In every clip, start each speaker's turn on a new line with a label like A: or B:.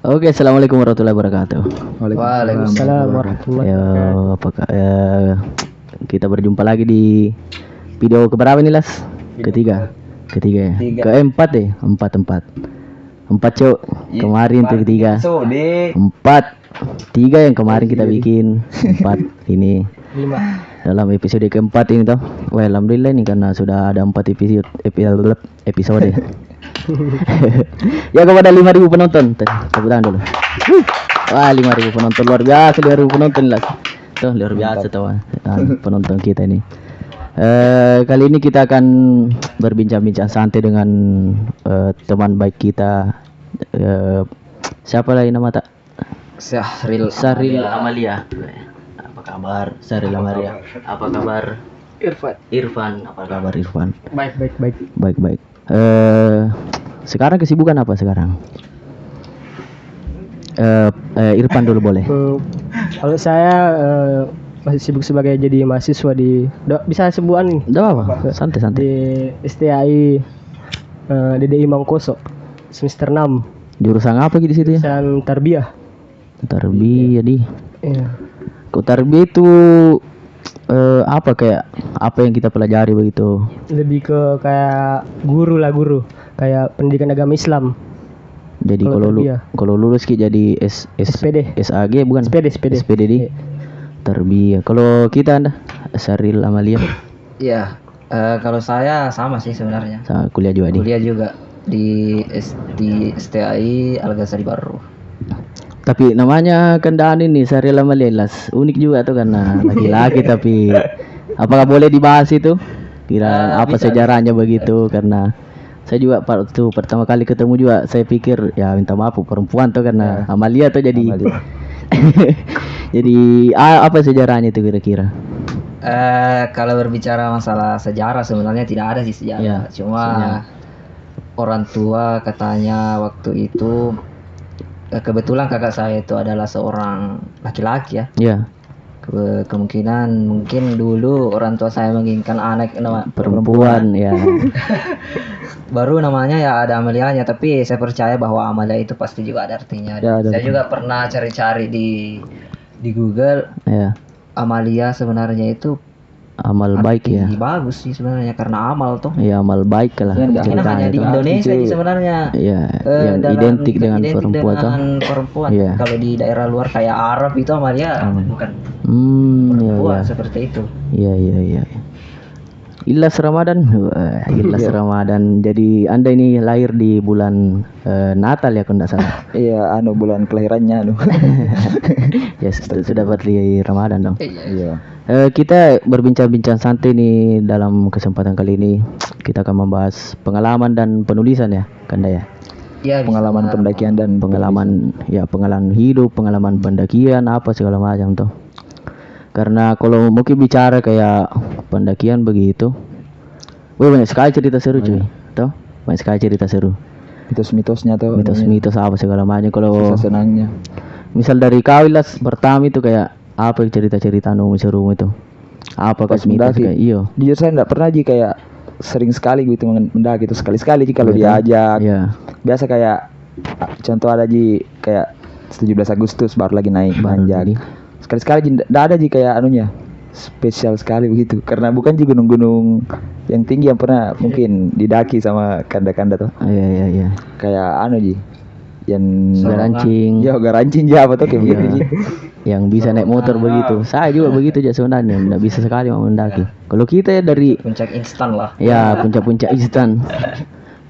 A: Oke, assalamualaikum warahmatullahi wabarakatuh.
B: Waalaikumsalam warahmatullahi
A: Ya,
B: wabarakatuh.
A: apakah kita berjumpa lagi di video keberapa nih Las? Ketiga ya. Keempat deh, empat cok. Kemarin tuh ketiga. Empat, tiga yang kemarin kita bikin. Empat ini
B: 5.
A: dalam episode keempat ini toh. Wah, alhamdulillah nih karena sudah ada 4 episode. Ya kepada 5.000 penonton. Tepuk tangan dulu. Wah, 5.000 penonton luar biasa, 5.000 penonton lah. Tuh luar biasa tuh penonton kita ini. Kali ini kita akan berbincang-bincang santai dengan teman baik kita. Siapa lagi nama tak? Saril Amalia. Apa kabar Saril Amalia? Apa kabar Irfan? Apa kabar Irfan? Baik. Sekarang kesibukan apa sekarang? Irfan dulu boleh.
B: Kalau saya masih sibuk sebagai jadi mahasiswa di bisa sebutan nih
A: Udah apa? Santai.
B: di STAI DDI Mangkoso semester 6
A: Jurusan apa gitu di situ ya?
B: jurusan tarbiyah.
A: Tarbiyah di.
B: Iya.
A: Kok tarbiyah itu apa kayak apa yang kita pelajari begitu?
B: Lebih ke kayak guru kayak pendidikan agama Islam.
A: Jadi kalau lulus kita jadi
B: SPD.
A: SAG bukan? SPD di
B: Iya.
A: tarbiyah. Kalau kita Anda Saril Amalia
C: Iya, kalau saya sama sih sebenarnya.
A: kuliah juga di.
C: Kuliah juga di STAI Al Ghazali Baru.
A: Tapi namanya kendaan ini Saril Amalia Las. Unik juga tuh karena laki-laki tapi apakah boleh dibahas itu? Kira apa
C: Bisa.
A: sejarahnya begitu karena saya juga waktu pertama kali ketemu juga saya pikir ya minta maaf perempuan tuh karena Amalia tuh jadi jadi apa sejarahnya itu kira-kira?
C: Kalau berbicara masalah sejarah sebenarnya tidak ada sih sejarah.
A: Iya,
C: Cuma orang tua katanya waktu itu kebetulan kakak saya itu adalah seorang laki-laki ya.
A: Ya,
C: Kemungkinan mungkin dulu orang tua saya menginginkan anak
A: perempuan ya.
C: baru namanya ya ada Amalianya, tapi saya percaya bahwa Amalia itu pasti juga ada artinya.
A: Ya, ada
C: Saya juga pernah cari-cari di Google.
A: Ya,
C: Amalia sebenarnya itu
A: amal baik ya.
C: bagus sih sebenarnya karena amal tuh.
A: Ya, amal baik lah
C: Mungkin
A: ceritanya
C: hanya di
A: itu.
C: Indonesia sih sebenarnya.
A: Ya, yang identik dengan perempuan tuh.
C: dengan perempuan.
A: Iya.
C: Kalau di daerah luar kayak Arab itu Amalia bukan
A: ya.
C: perempuan seperti itu.
A: Iya. Ilas Ramadan. Wah, Ilas Ramadan. Jadi Anda ini lahir di bulan Natal ya kalau tidak salah.
D: Iya, bulan kelahirannya
A: Ya sudah berarti Ramadan dong.
D: Iya.
A: Kita berbincang-bincang santai nih dalam kesempatan kali ini. Kita akan membahas pengalaman dan penulisan ya, Kanda ya.
C: Ya,
D: Pengalaman pendakian dan
A: Pengalaman hidup, pengalaman pendakian apa segala macam tuh. Karena kalau mungkin bicara kayak pendakian begitu, banyak sekali cerita seru cuy, toh banyak sekali cerita seru,
D: mitos-mitosnya tuh.
A: mitos-mitos apa segala macam. Kalau
D: Kisah senangnya.
A: misal dari kau Ilas pertama itu kayak apa cerita-cerita seru itu? Apa
D: Pas
A: kas mitos
D: mendaki.
A: kayak iyo?
D: Jujur saya enggak pernah kayak sering sekali gitu mendaki itu sekali-sekali kalau diajak.
A: Iya.
D: Biasa kayak contoh ada kayak 17 Agustus baru lagi naik nanjak. Sekali-sekali enggak ada kayak spesial sekali begitu karena bukan gunung-gunung yang tinggi yang pernah mungkin didaki sama kanda-kanda tuh.
A: Iya.
D: Kayak yang
A: Garancing.
D: ya garancing apa tuh kayak begitu Ji.
A: Yang bisa naik motor begitu. Saya juga begitu aja sebenarnya, enggak bisa sekali mau mendaki. Kalau kita ya dari
C: puncak instan lah.
A: ya puncak-puncak instan.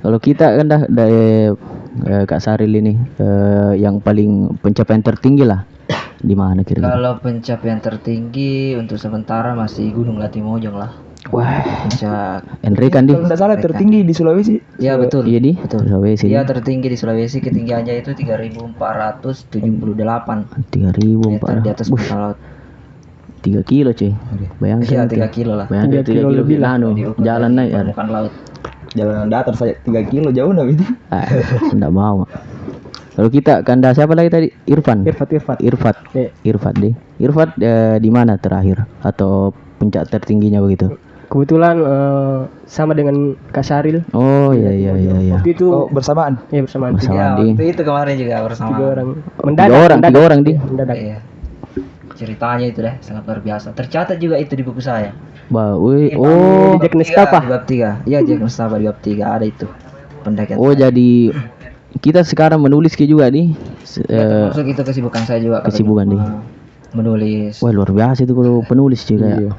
A: Kalau kita kan dari Kak Saril ini yang paling pencapaian tertinggi lah di mana kira-kira?
C: Kalau pencapaian tertinggi untuk sementara masih Gunung Latimojong lah.
A: Wah,
C: Puncak.
A: Enri kan di.
D: Kalau nggak salah tertinggi di Sulawesi.
C: Ya betul.
A: Iya di.
C: Betul.
A: Sulawesi.
C: Iya tertinggi di Sulawesi, ketinggiannya itu 3.478
A: 3.000
C: meter di atas permukaan laut.
A: 3 kilo cuy. Bayangkan.
C: Iya
A: tuh.
C: 3 kilo lah.
A: Bayangkan 3 kilo lebih lah
C: Diukur
A: jalan
C: dari
A: naik ya.
C: permukaan laut.
D: Jalan datar saya 3 kilo jauh itu.
A: Enggak mau. Kalau kita kanda siapa lagi tadi? Irfan.
B: Irfat.
A: Irfat deh. Irfat di mana terakhir atau puncak tertingginya begitu?
B: Kebetulan sama dengan Kak Syaril.
A: Oh iya.
B: Waktu itu
D: Oh, bersamaan.
B: ya bersama
A: Bersama.
C: Ya,
A: Di-
C: waktu itu kemarin juga bersama.
B: 3 orang.
A: Tiga orang di.
B: Mendadak.
C: Iya. Ceritanya itu deh sangat luar biasa. Tercatat juga itu di buku saya.
A: Oh,
B: Jack Nestapa.
C: Di bab 3. Iya, Jack Nestapa di bab 3 ada itu. Pendakian.
A: oh jadi kita sekarang menulis juga nih.
C: Termasuk itu kesibukan saya juga. kalau
A: Kesibukan
C: di
A: nih.
C: rumah. Menulis.
A: Wah luar biasa itu kalau penulis juga ya.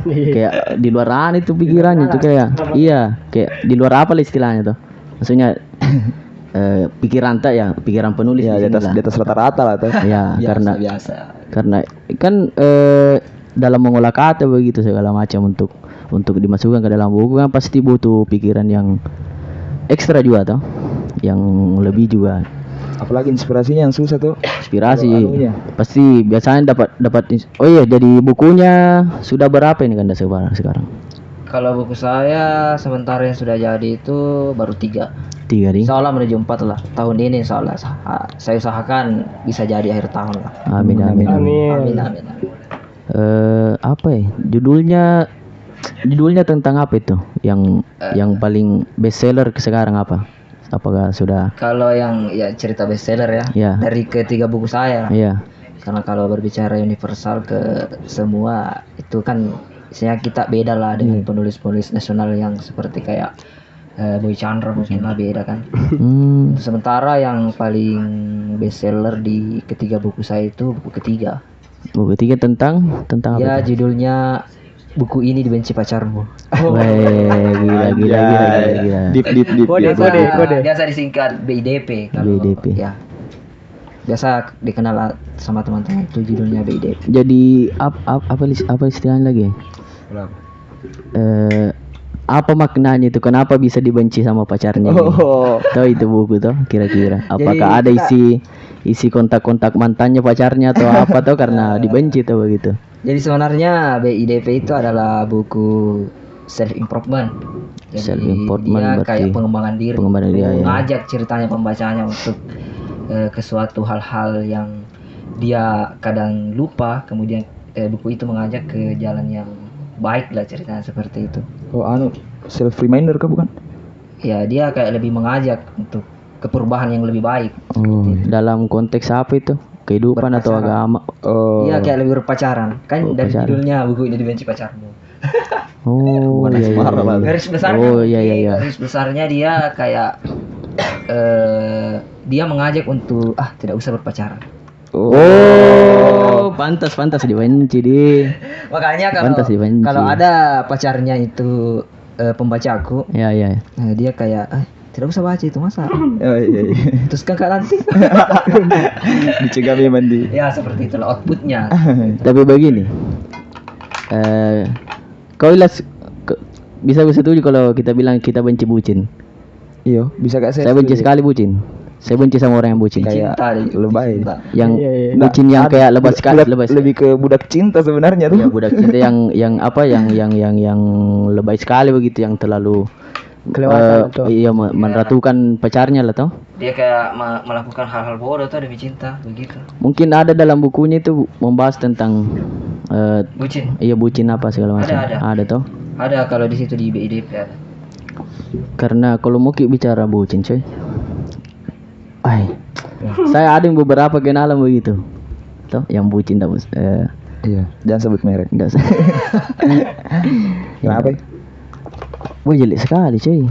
A: Kayak di luaran itu pikirannya tuh kayak iya kayak di luar apa lah istilahnya tuh. Maksudnya pikiran tak ya pikiran penulis
D: Ya,
A: di
D: di
A: sini lah.
D: atas rata-rata lah tuh.
A: Ya
C: Biasa.
A: karena kan dalam mengolah kata begitu segala macam untuk dimasukkan ke dalam buku kan pasti butuh pikiran yang ekstra juga toh, yang lebih juga
D: Apalagi inspirasinya yang susah tuh.
A: inspirasi.
D: Kalau anunya.
A: Pasti biasanya dapat oh iya jadi bukunya sudah berapa ini kan sekarang?
C: Kalau buku saya sementara yang sudah jadi itu baru 3.
A: 3 nih.
C: Insya Allah menuju 4 lah. Tahun ini insya Allah saya usahakan bisa jadi akhir tahun lah.
A: Amin.
B: Amin.
C: Amin.
A: Apa ya judulnya tentang apa itu yang paling bestseller sekarang apa? Apakah sudah
C: Kalau yang ya cerita bestseller ya,
A: Ya.
C: dari ketiga buku saya.
A: iya
C: Karena kalau berbicara universal ke semua itu kan istilahnya kita beda lah dengan penulis-penulis nasional yang seperti kayak Boy Chandra mungkin lah beda kan. Sementara yang paling bestseller di ketiga buku saya itu buku ketiga.
A: buku 3 tentang
C: Ya
A: apa?
C: judulnya buku ini dibenci pacarmu.
A: Weh, gila.
D: Deep.
B: Kode.
C: Biasa disingkat BIDP kalau
A: BIDP.
C: ya. Biasa dikenal sama teman-teman itu judulnya BIDP.
A: Jadi apa istilahnya lagi? Apa maknanya itu? Kenapa bisa dibenci sama pacarnya?
D: Oh.
A: Tahu itu buku tuh kira-kira? Apakah ada
C: kita-
A: isi kontak-kontak mantannya pacarnya atau apa tuh karena dibenci tuh begitu?
C: Jadi sebenarnya BIDP itu adalah buku self improvement. Jadi
A: Self-improvement
C: dia
A: berarti
C: kayak pengembangan diri.
A: pengembangan diri, ya.
C: Mengajak ceritanya pembacanya untuk ke suatu hal-hal yang dia kadang lupa, kemudian buku itu mengajak ke jalan yang baik lah ceritanya seperti itu.
D: Oh, self reminder kah bukan?
C: Ya dia kayak lebih mengajak untuk ke perubahan yang lebih baik.
A: Oh, dalam konteks apa itu? Kehidupan atau agama?
D: Oh.
C: Iya kayak lebih berpacaran. Kan dari
A: Berpacaran.
C: judulnya buku ini dibenci pacarmu.
A: Oh, iya.
C: Garis besarnya.
A: Oh, iya.
C: Garis besarnya dia kayak dia mengajak untuk tidak usah berpacaran.
A: Oh, pantas dibenci di.
C: Makanya
A: Pantas dibenci.
C: kalau ada pacarnya itu pembaca aku,
A: Ya.
C: dia kayak tidak usah baca itu masa.
D: Oh, iya.
C: Terus kan nanti.
D: Dicegah mandi.
C: Ya seperti itulah outputnya.
A: Tapi begini. Kau bisa setuju kalau kita bilang kita benci bucin.
D: Iya, bisa gak
A: Saya benci sekali bucin. Saya benci sama orang yang bucin.
D: Kayak
C: Cinta,
D: lebay.
C: cinta.
A: Yang
B: Iya.
A: bucin yang kayak lebat sekali, lebay.
D: Lebih ke budak cinta sebenarnya tuh.
A: Ya budak cinta yang apa yang lebay sekali begitu yang terlalu
B: Kelewatan tuh.
A: iya meratukan pacarnya lah toh.
C: Dia kayak melakukan hal-hal bodoh tuh demi cinta begitu.
A: Mungkin ada dalam bukunya itu membahas tentang
C: Bucin.
A: iya bucin apa segala macam.
C: Ada.
A: toh.
C: Ada kalau di situ di BIDP ada.
A: Karena kalau mau bicara bucin coy. Saya ada yang beberapa kenalan begitu. Toh yang bucin
D: Iya, jangan sebut merek.
A: enggak usah.
D: Kenapa?
A: Wah jelek sekali cuy.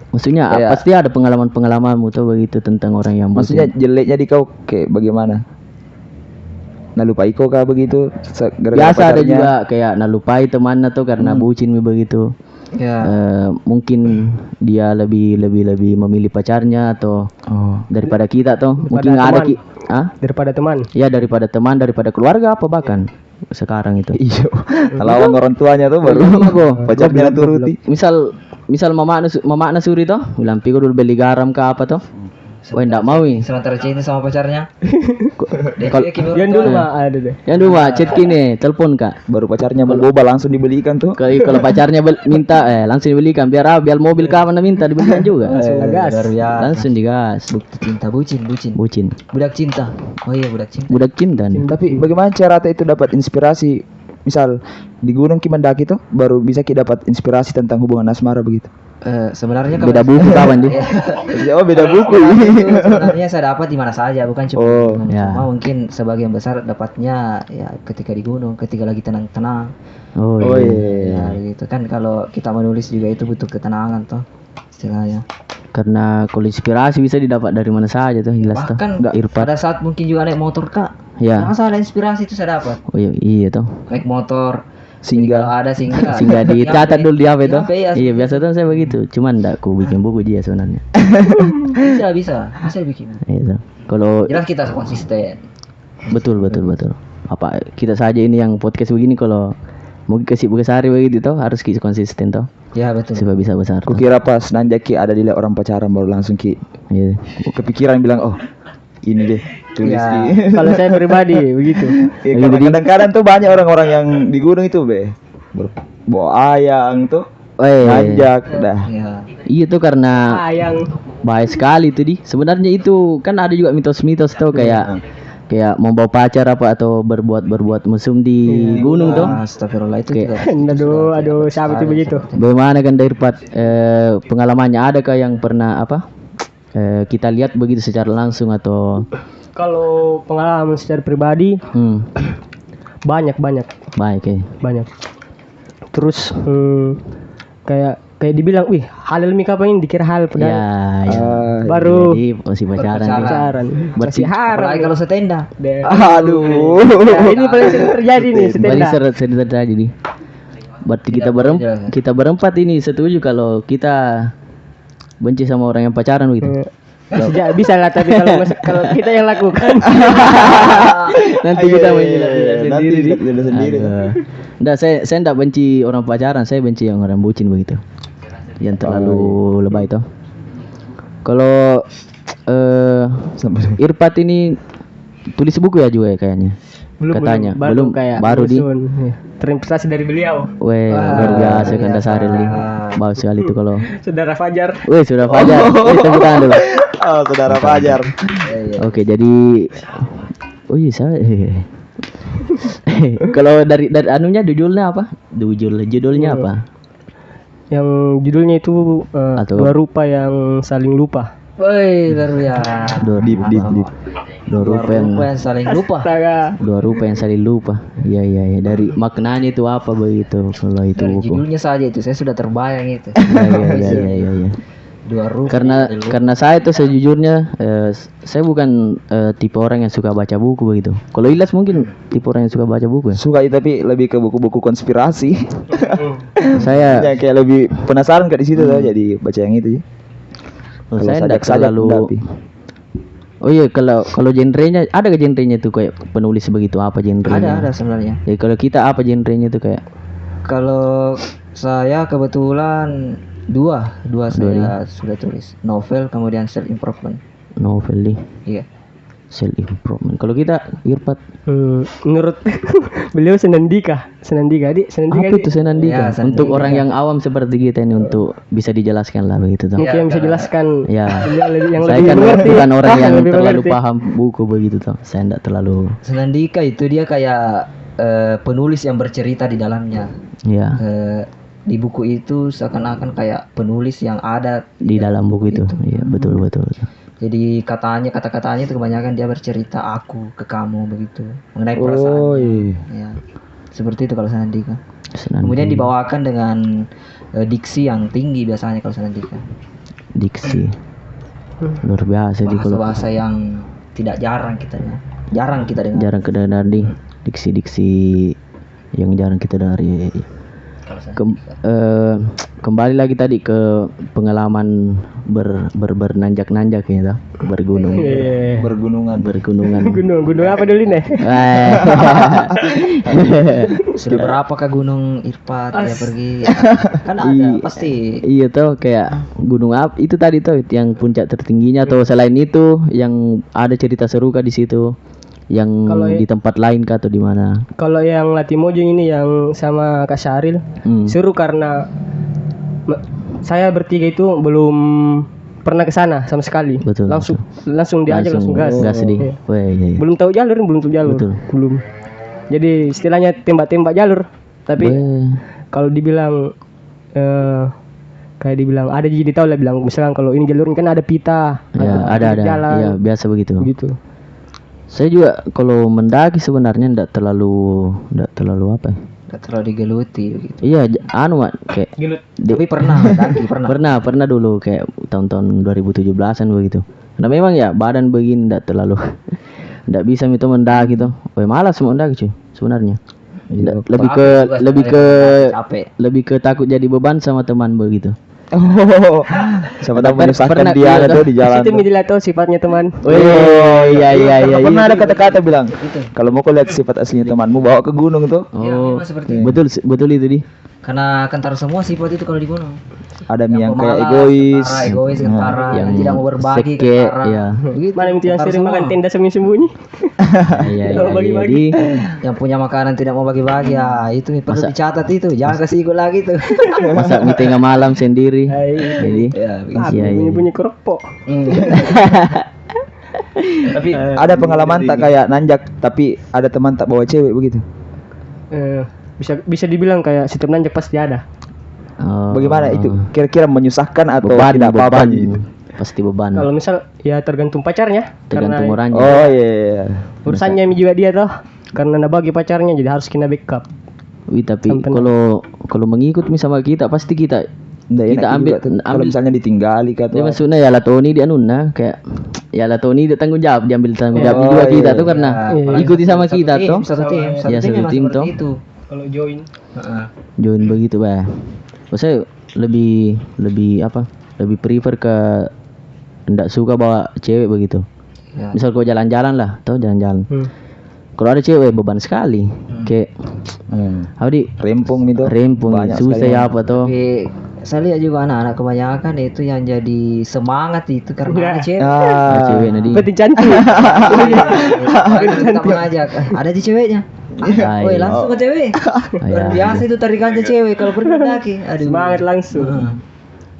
A: Maksudnya
D: Kayak-
A: pasti ada pengalamanmu tuh begitu tentang orang yang
D: Maksudnya
A: bucin.
D: jeleknya di kau kayak bagaimana? Nah lupa iko kah begitu? Gara-gara
A: Biasa ada
D: pacarnya?
A: juga kayak nalupai temannya tuh karena bucin begitu.
C: Ya.
A: Mungkin dia lebih memilih pacarnya atau
D: Oh.
A: daripada kita tuh.
B: Daripada
A: Mungkin ada
B: teman. Daripada teman.
A: Ya daripada teman, daripada keluarga apa bahkan sekarang itu.
D: Iya. Lawan orang tuanya tuh baru pacarnya turuti.
A: Misal mama suri toh, bilang piku dulu beli garam ke apa toh. Wah enggak mau nih.
C: Sementara cinta sama pacarnya.
B: Yang dulu mah ada deh.
A: Yang dua chat kini, telepon kak.
D: Baru pacarnya mau boba langsung dibelikan tuh.
A: Kalau pacarnya minta langsung dibelikan biar mobil kah mana minta dibelikan juga.
B: Langsung ngegas.
C: Luar biasa.
A: Langsung digas.
C: Bukti cinta bucin.
A: Bucin.
C: Budak cinta. Oh iya budak cinta.
A: Budak cinta nih.
D: Tapi bagaimana cara Ata itu dapat inspirasi misal di gunung ki mendaki tuh baru bisa ki dapat inspirasi tentang hubungan asmara begitu.
C: Sebenarnya kalau
A: Beda buku kawan di.
D: Oh beda buku.
C: itu sebenarnya saya dapat di mana saja, bukan cuma di
D: Oh,
C: gunung.
A: ya.
C: Cuma mungkin sebagian besar dapatnya ya ketika di gunung, ketika lagi tenang-tenang.
A: Oh,
D: Oh
A: iya.
D: iya.
C: Ya gitu kan, kalau kita menulis juga itu butuh ketenangan toh istilahnya.
A: Karena kalau inspirasi bisa didapat dari mana saja tuh, jelas tuh.
C: Bahkan
A: Irfan.
C: pada saat mungkin juga naik motor kak,
A: Ya.
C: masa ada inspirasi itu saya dapat.
A: Oh iya, iya tuh.
C: Naik motor,
D: Singgah.
C: kalau ada singgah.
A: Sehingga dicatat dulu di HP tuh.
C: Ya,
A: Iya, biasa tuh saya begitu. Cuman enggak aku bikin buku dia sebenarnya.
C: bisa bikin.
A: Iya tuh. Kalau
C: Jelas kita harus konsisten.
A: betul. Apa kita saja ini yang podcast begini kalau mungkin kesibukan sehari begitu tuh harus konsisten tuh
C: Ya betul.
A: supaya bisa besar. Tuh.
D: Kukira pas nanjak ki ada dilihat orang pacaran baru langsung ki
A: Iya.
D: kepikiran bilang oh ini deh tulis
C: Ya.
D: ki.
B: Kalau saya pribadi begitu.
D: Ya, karena kadang-kadang tuh banyak orang-orang yang di gunung itu bawa ayang tuh nanjak dah.
C: Ya.
A: Iya tuh karena
B: Sayang.
A: baik sekali tuh di. Sebenarnya itu kan ada juga mitos-mitos tuh kayak membawa pacar apa atau berbuat mesum di gunung tuh.
C: Astagfirullah itu
A: Oke.
C: juga.
B: Aduh, sahabat itu begitu.
A: Bagaimana kan dari pengalamannya adakah yang pernah kita lihat begitu secara langsung atau
B: Kalau pengalaman secara pribadi banyak
A: baik ya.
B: banyak. Terus kayak dibilang, wih halal mika apa ini dikira halal padahal
A: Ya.
B: baru
A: Jadi masih pacaran. nih.
B: pacaran. Masih haram.
C: Apalagi kalau setenda.
B: Deh.
D: Aduh.
B: Nah, ini paling sering terjadi nih
A: Paling
B: setenda.
A: sering terjadi nih. Berarti kita berempat ini setuju kalau kita benci sama orang yang pacaran begitu.
B: Bisa lah, tapi kalau kita yang lakukan
A: Nanti kita menjilat sendiri.
D: Nanti sendiri.
A: Enggak, saya enggak benci orang pacaran, saya benci yang orang bucin begitu. Yang terlalu lebay itu. Kalau Irfan ini tulis buku ya juga ya kayaknya. Katanya belum
B: kayak
A: baru di
B: nyusun. Iya. Terinspirasi dari beliau,
A: Weh, luar biasa kan dasar ini. Bagus sekali itu kalau.
B: saudara Fajar.
A: Weh, sudah Fajar. Tepuk tangan dulu.
D: Oh, saudara Fajar.
A: Oke, jadi oh iya saya kalau dari anunya judulnya apa? Judulnya apa?
B: Yang judulnya itu
A: Atau-
B: dua rupa yang saling lupa.
C: Woi, luar biasa.
D: Deep.
A: Dua rupa yang
C: saling lupa.
B: Astaga.
A: dua rupa yang saling lupa. Iya. Dari maknanya itu apa begitu kalau itu
C: Dari
A: buku.
C: judulnya saja itu saya sudah terbayang itu.
A: Iya.
C: Dua rupa.
A: Karena saya tuh sejujurnya saya bukan tipe orang yang suka baca buku begitu. Kalau Ilyas mungkin tipe orang yang suka baca buku ya.
D: Suka tapi lebih ke buku-buku konspirasi.
A: Saya
D: Ya kayak lebih penasaran ke di situ tuh jadi baca yang itu.
A: kalau saya enggak
D: sajak-sajak
A: terlalu
D: enggak, Pi.
A: Oh iya, kalau genrenya ada ke genrenya tuh kayak penulis begitu apa genrenya?
C: Ada sebenarnya.
A: Ya kalau kita apa genrenya tuh kayak
C: Kalau saya kebetulan dua saya sudah tulis, novel kemudian self improvement.
A: novel nih,
C: Iya.
A: self improvement. Kalau kita Irfan
B: Menurut beliau senandika di
A: apa itu senandika?
C: Ya, senandika.
A: Untuk orang yang awam seperti kita ini untuk bisa dijelaskan lah begitu tuh.
B: mungkin bisa jelaskan
A: Ya.
B: yang
A: Saya
B: lebih
A: kan
B: mengerti.
A: bukan orang yang
B: Lebih
A: terlalu
B: mengerti.
A: paham buku begitu tuh. Saya enggak terlalu
C: Senandika itu dia kayak penulis yang bercerita di dalamnya.
A: ya
C: Di buku itu seakan-akan kayak penulis yang ada.
A: di dalam buku itu. Iya, betul.
C: Jadi kata-katanya itu kebanyakan dia bercerita aku ke kamu begitu mengenai perasaan.
D: Oh iya.
C: Ya. Seperti itu kalau Senandika.
A: Senandika.
C: Kemudian dibawakan dengan diksi yang tinggi biasanya kalau Senandika.
A: Diksi. Luar biasa di kalau
C: Bahasa-bahasa yang tidak jarang kita dengar.
A: jarang kedengar nih diksi-diksi yang jarang kita dengar ya.
C: Kalau Senandika.
A: Kembali lagi tadi ke pengalaman bernanjak-nanjak ya, bergunung,
D: Bergunungan.
A: bergunungan.
B: gunung apa dulu nih?
A: Eh,
C: Sudah berapakah gunung Irfan dia pergi? Kan ada pasti.
A: iya tuh kayak gunung apa itu tadi tuh yang puncak tertingginya atau selain itu yang ada cerita seru kah di situ yang
B: Kalau
A: di tempat lain kah atau di mana?
B: Kalau yang Latimojong ini yang sama Kak Syaril seru karena saya bertiga itu belum pernah ke sana sama sekali.
A: Betul,
B: Langsung diajak langsung gas.
A: gas di.
B: Iya.
A: Weh, iya.
B: Belum tahu jalur.
A: Betul.
B: Belum. Jadi istilahnya tembak-tembak jalur. Tapi
A: Weh.
B: kalau dibilang kayak dibilang ada jadi tahu lah bilang misalkan kalau ini jalurnya kan ada pita,
A: Ya, ada.
B: jalan,
A: Iya, biasa begitu.
B: gitu.
A: Saya juga kalau mendaki sebenarnya enggak terlalu apa ya?
C: Nggak terlalu digeluti gitu.
A: Iya, anu Mak, kayak
B: Gelut.
C: Tapi pernah mendaki,
A: pernah dulu kayak tahun-tahun 2017-an begitu. Karena memang ya badan begini enggak terlalu enggak bisa itu mendaki tuh. Wah, malas mau mendaki cuy sebenarnya. Lebih ke
C: Capek juga
A: lebih ke
C: sebenarnya, capek.
A: lebih ke takut jadi beban sama teman begitu.
D: Oh, siapa tahu menyusahkan
A: Pernah-
D: dia
A: iya,
D: tuh di jalan.
B: Itu dilihat tuh sifatnya teman.
A: Oh iya.
D: Karena pernah ada kata-kata bilang, kalau mau kau lihat sifat aslinya temanmu bawa ke gunung tuh.
C: Ya,
A: Oh,
C: memang seperti itu.
A: betul itu di.
C: Karena kentar semua sifat itu kalau di gunung.
D: Ada yang kayak
C: pemalas,
D: egois.
C: kentara, egois, kentara, yang tidak mau berbagi,
A: seke,
C: kentara.
A: iya.
C: Begitu,
B: Mana itu yang
C: kentara
B: sering
C: semua.
B: makan tenda sembunyi-sembunyi.
A: Iya.
B: Kalau bagi-bagi.
C: Yang punya makanan tidak mau bagi-bagi, ya itu nih perlu dicatat itu, jangan kasih ikut lagi tuh.
A: Masa di tengah malam sendiri. Jadi
C: Ya,
B: Aku
A: iya.
B: bunyi-bunyi keropok.
D: Tapi ada pengalaman tak kayak nanjak tapi ada teman tak bawa cewek begitu.
B: Bisa dibilang kayak setiap nanjak pasti ada.
A: oh,
D: Bagaimana itu? Kira-kira menyusahkan atau
A: beban,
D: tidak apa-apa
A: beban.
D: gitu?
A: Pasti beban.
B: Kalau misal ya tergantung pacarnya.
A: Tergantung
B: Karena
A: orangnya.
D: Oh iya.
B: urusannya juga dia tuh. Karena nak bagi pacarnya jadi harus kena backup.
A: Wih, tapi
B: Sampai
A: kalau mengikut misalnya kita pasti kita
D: Nggak enak
A: kita ambil
D: juga tuh. Kalau misalnya ditinggali
A: dia
D: atau
A: maksudnya ya lah Tony dia nuna kayak ya lah Tony dia tanggung jawab diambil tanggung jawab juga
D: iya,
A: kita
D: iya.
A: tuh karena ikuti sama kita tuh
C: Satu tim,
A: Ya, satu
C: memang
A: tim
C: seperti
A: toh.
C: itu.
B: Kalau join
A: join begitu bah. Saya lebih apa? Lebih prefer ke enggak suka bawa cewek begitu.
C: Ya.
A: Misal kau jalan-jalan lah, tahu jalan-jalan. Kalau ada cewek beban sekali. Kayak apa di
D: rempung itu.
A: rempung
D: Banyak
A: susah
D: sekali.
A: ya apa tuh.
C: Tapi saya lihat juga anak-anak kebanyakan itu yang jadi semangat itu karena ada cewek.
A: Ah, cewek nadi.
B: penting cantik.
C: Kita mengajak, ada di ceweknya.
A: Ah,
C: Woi
A: iya.
C: langsung ke cewek. Luar
A: iya.
C: biasa itu tarikannya cewek kalau pergi mendaki. Aduh.
B: Semangat langsung.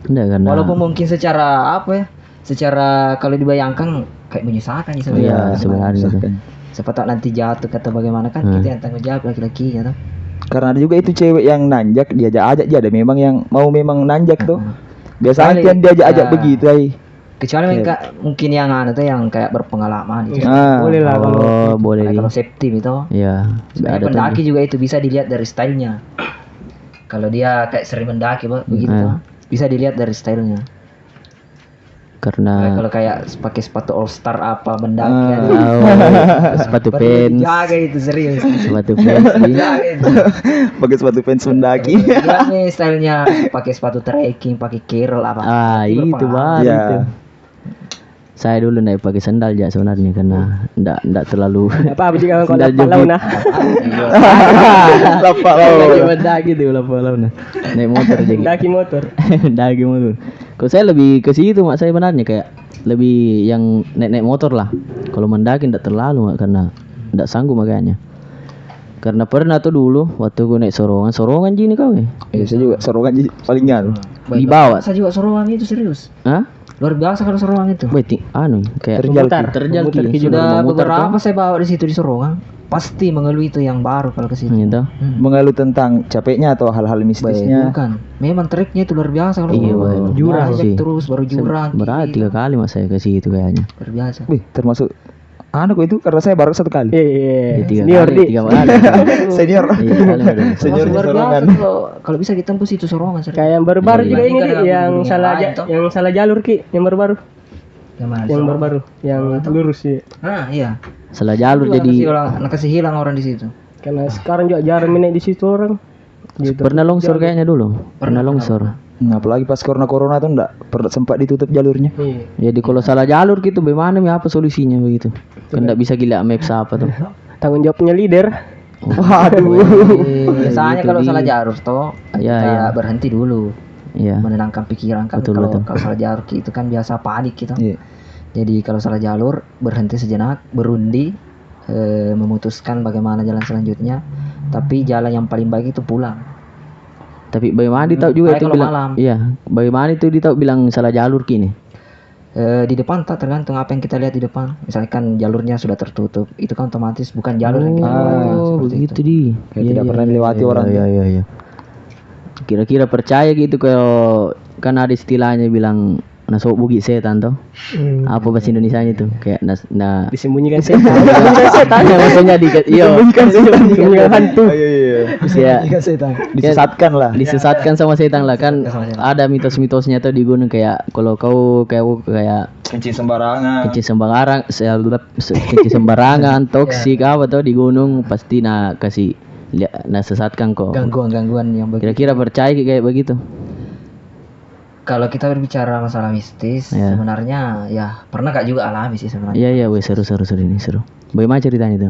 A: Enggak karena
C: Walaupun mungkin secara apa ya? Secara kalau dibayangkan kayak menyusahkan sih sebenarnya.
A: iya sebenarnya tuh.
C: Siapa tahu nanti jatuh atau bagaimana kan kita yang tanggung jawab laki-laki ya toh.
D: Karena ada juga itu cewek yang nanjak diajak-ajak dia ada memang yang mau memang nanjak tuh. Biasanya
C: Kali,
D: kan diajak-ajak
C: ya.
D: begitu ay.
C: Kecuali mereka mungkin yang tuh yang kayak berpengalaman gitu.
B: Boleh lah kalau
A: Oh, boleh
C: Nah,
A: di.
C: kalau safety gitu.
A: Iya.
C: Sebenarnya pendaki juga itu bisa dilihat dari stylenya. Kalau dia kayak sering mendaki begitu, bisa dilihat dari stylenya.
A: Karena
C: Kalau kayak pakai sepatu all star apa mendaki, aduh,
A: sepatu
C: baru
A: fans,
C: jaga itu serius.
A: sepatu fans di.
C: Jaga itu.
D: Pakai sepatu fans mendaki.
C: Dia nih stylenya pakai sepatu trekking, pakai kerel apa.
A: Ah,
C: Itu
A: itu
C: berpengalaman.
A: baru
D: Iya.
A: itu. Saya dulu naik pakai sandal ya sebenarnya karena enggak terlalu
B: apa jika kau
A: Sendal
B: dapat
A: jepit.
B: launa.
D: Lapak
A: lagi
D: laut.
A: mendaki tuh lalu naik motor jadi.
B: Daki motor.
A: Daki motor. Kalau saya lebih ke situ mak saya benarnya kayak lebih yang naik motor lah. Kalau mendaki enggak terlalu mak karena enggak sanggup makanya. Karena pernah tuh dulu waktu gue naik sorongan gini kau ya.
D: Iya, saya juga sorongan jadi palingan.
A: Dibawa.
C: Saya juga Sorowang itu serius.
A: Hah?
C: Luar biasa kalau Sorowang itu.
A: Wait, anu kayak terjal
B: Memutar
A: ki.
B: ke
C: Sudah
A: memutar
C: beberapa saya bawa di situ di Sorowang. Pasti mengeluh itu yang baru kalau ke situ.
A: gitu.
D: Mengeluh tentang capeknya atau hal-hal mistisnya.
C: Bukan. Memang triknya itu luar biasa kalau
A: Iya,
C: Sorowang.
A: Bang.
B: Jurang
C: Nanjak
A: sih.
C: terus baru jurang.
A: Berat 3 kali mas saya ke situ kayaknya.
C: Luar biasa.
D: Wih, termasuk anakku itu karena saya baru 1 kali.
B: Iya.
A: Tiga
B: Senior
A: kali,
B: di.
A: 3 kali.
D: Senior.
A: Iya, kali ada.
D: Senior di
C: Luar
D: Sorongan.
C: biasa kalau bisa ditembus itu Sorowang. serius.
B: Kayak yang baru-baru juga ini Ki,
C: Dibandingkan
B: yang
C: dengan
B: salah
C: lain, toh.
B: yang salah jalur Ki, yang baru-baru.
C: Yang mana?
B: Yang baru-baru, yang lurus sih.
C: Ah iya.
A: Salah jalur
C: Itu
A: jadi
C: kasih hilang orang di situ.
B: Karena sekarang juga jarang naik di situ orang. Gitu.
A: pernah longsor kayaknya dulu. Pernah longsor.
D: Apalagi pas corona tuh enggak sempat ditutup jalurnya.
B: Iya.
A: Jadi kalau salah jalur gitu bagaimana ya apa solusinya begitu? Kan enggak bisa gila maps apa tuh.
B: Tanggung jawabnya leader.
D: Waduh.
C: Biasanya kalau salah jalur toh
A: Iya,
C: kita
A: iya.
C: berhenti dulu.
A: Iya.
C: Menenangkan pikiran kan
A: Betul,
C: kalau
A: betul.
C: kalau salah jalur itu kan biasa panik gitu.
D: Iya.
C: Jadi kalau salah jalur berhenti sejenak, berundi, memutuskan bagaimana jalan selanjutnya. Tapi jalan yang paling baik itu pulang.
A: Tapi bagaimana dia tahu juga
C: Kayak
A: itu
C: kalau
A: bilang
C: malam.
A: iya, bagaimana itu dia tahu bilang salah jalur kini?
C: Di depan tak tergantung apa yang kita lihat di depan. Misalkan jalurnya sudah tertutup, itu kan otomatis bukan jalur yang kita lewati.
A: Oh,
C: Seperti
A: begitu
C: itu.
A: di.
D: Kayak tidak pernah dilewati orang.
A: Iya, iya, iya. Kira-kira percaya gitu kalau kan ada istilahnya bilang nasok bugi setan toh. Apa bahasa Indonesianya itu? Kayak
B: Disembunyikan setan.
A: ya, maksudnya
B: Disembunyikan hantu.
D: Iya.
A: ya,
D: Disesatkan lah.
A: disesatkan sama setan lah kan.
C: Sama setan.
A: Ada mitos-mitosnya tuh di gunung kayak kalau kau kayak
D: Kencing sembarangan.
A: kencing sembarangan, toksik apa tuh di gunung pasti kasih sesatkan kok.
C: Gangguan-gangguan yang begitu.
A: Kira-kira percaya kayak begitu?
C: Kalau kita berbicara masalah mistis,
A: Ya.
C: sebenarnya ya pernah Kak juga alami sih sebenarnya.
A: Iya iya, weh seru ini seru. Bagaimana ceritanya itu?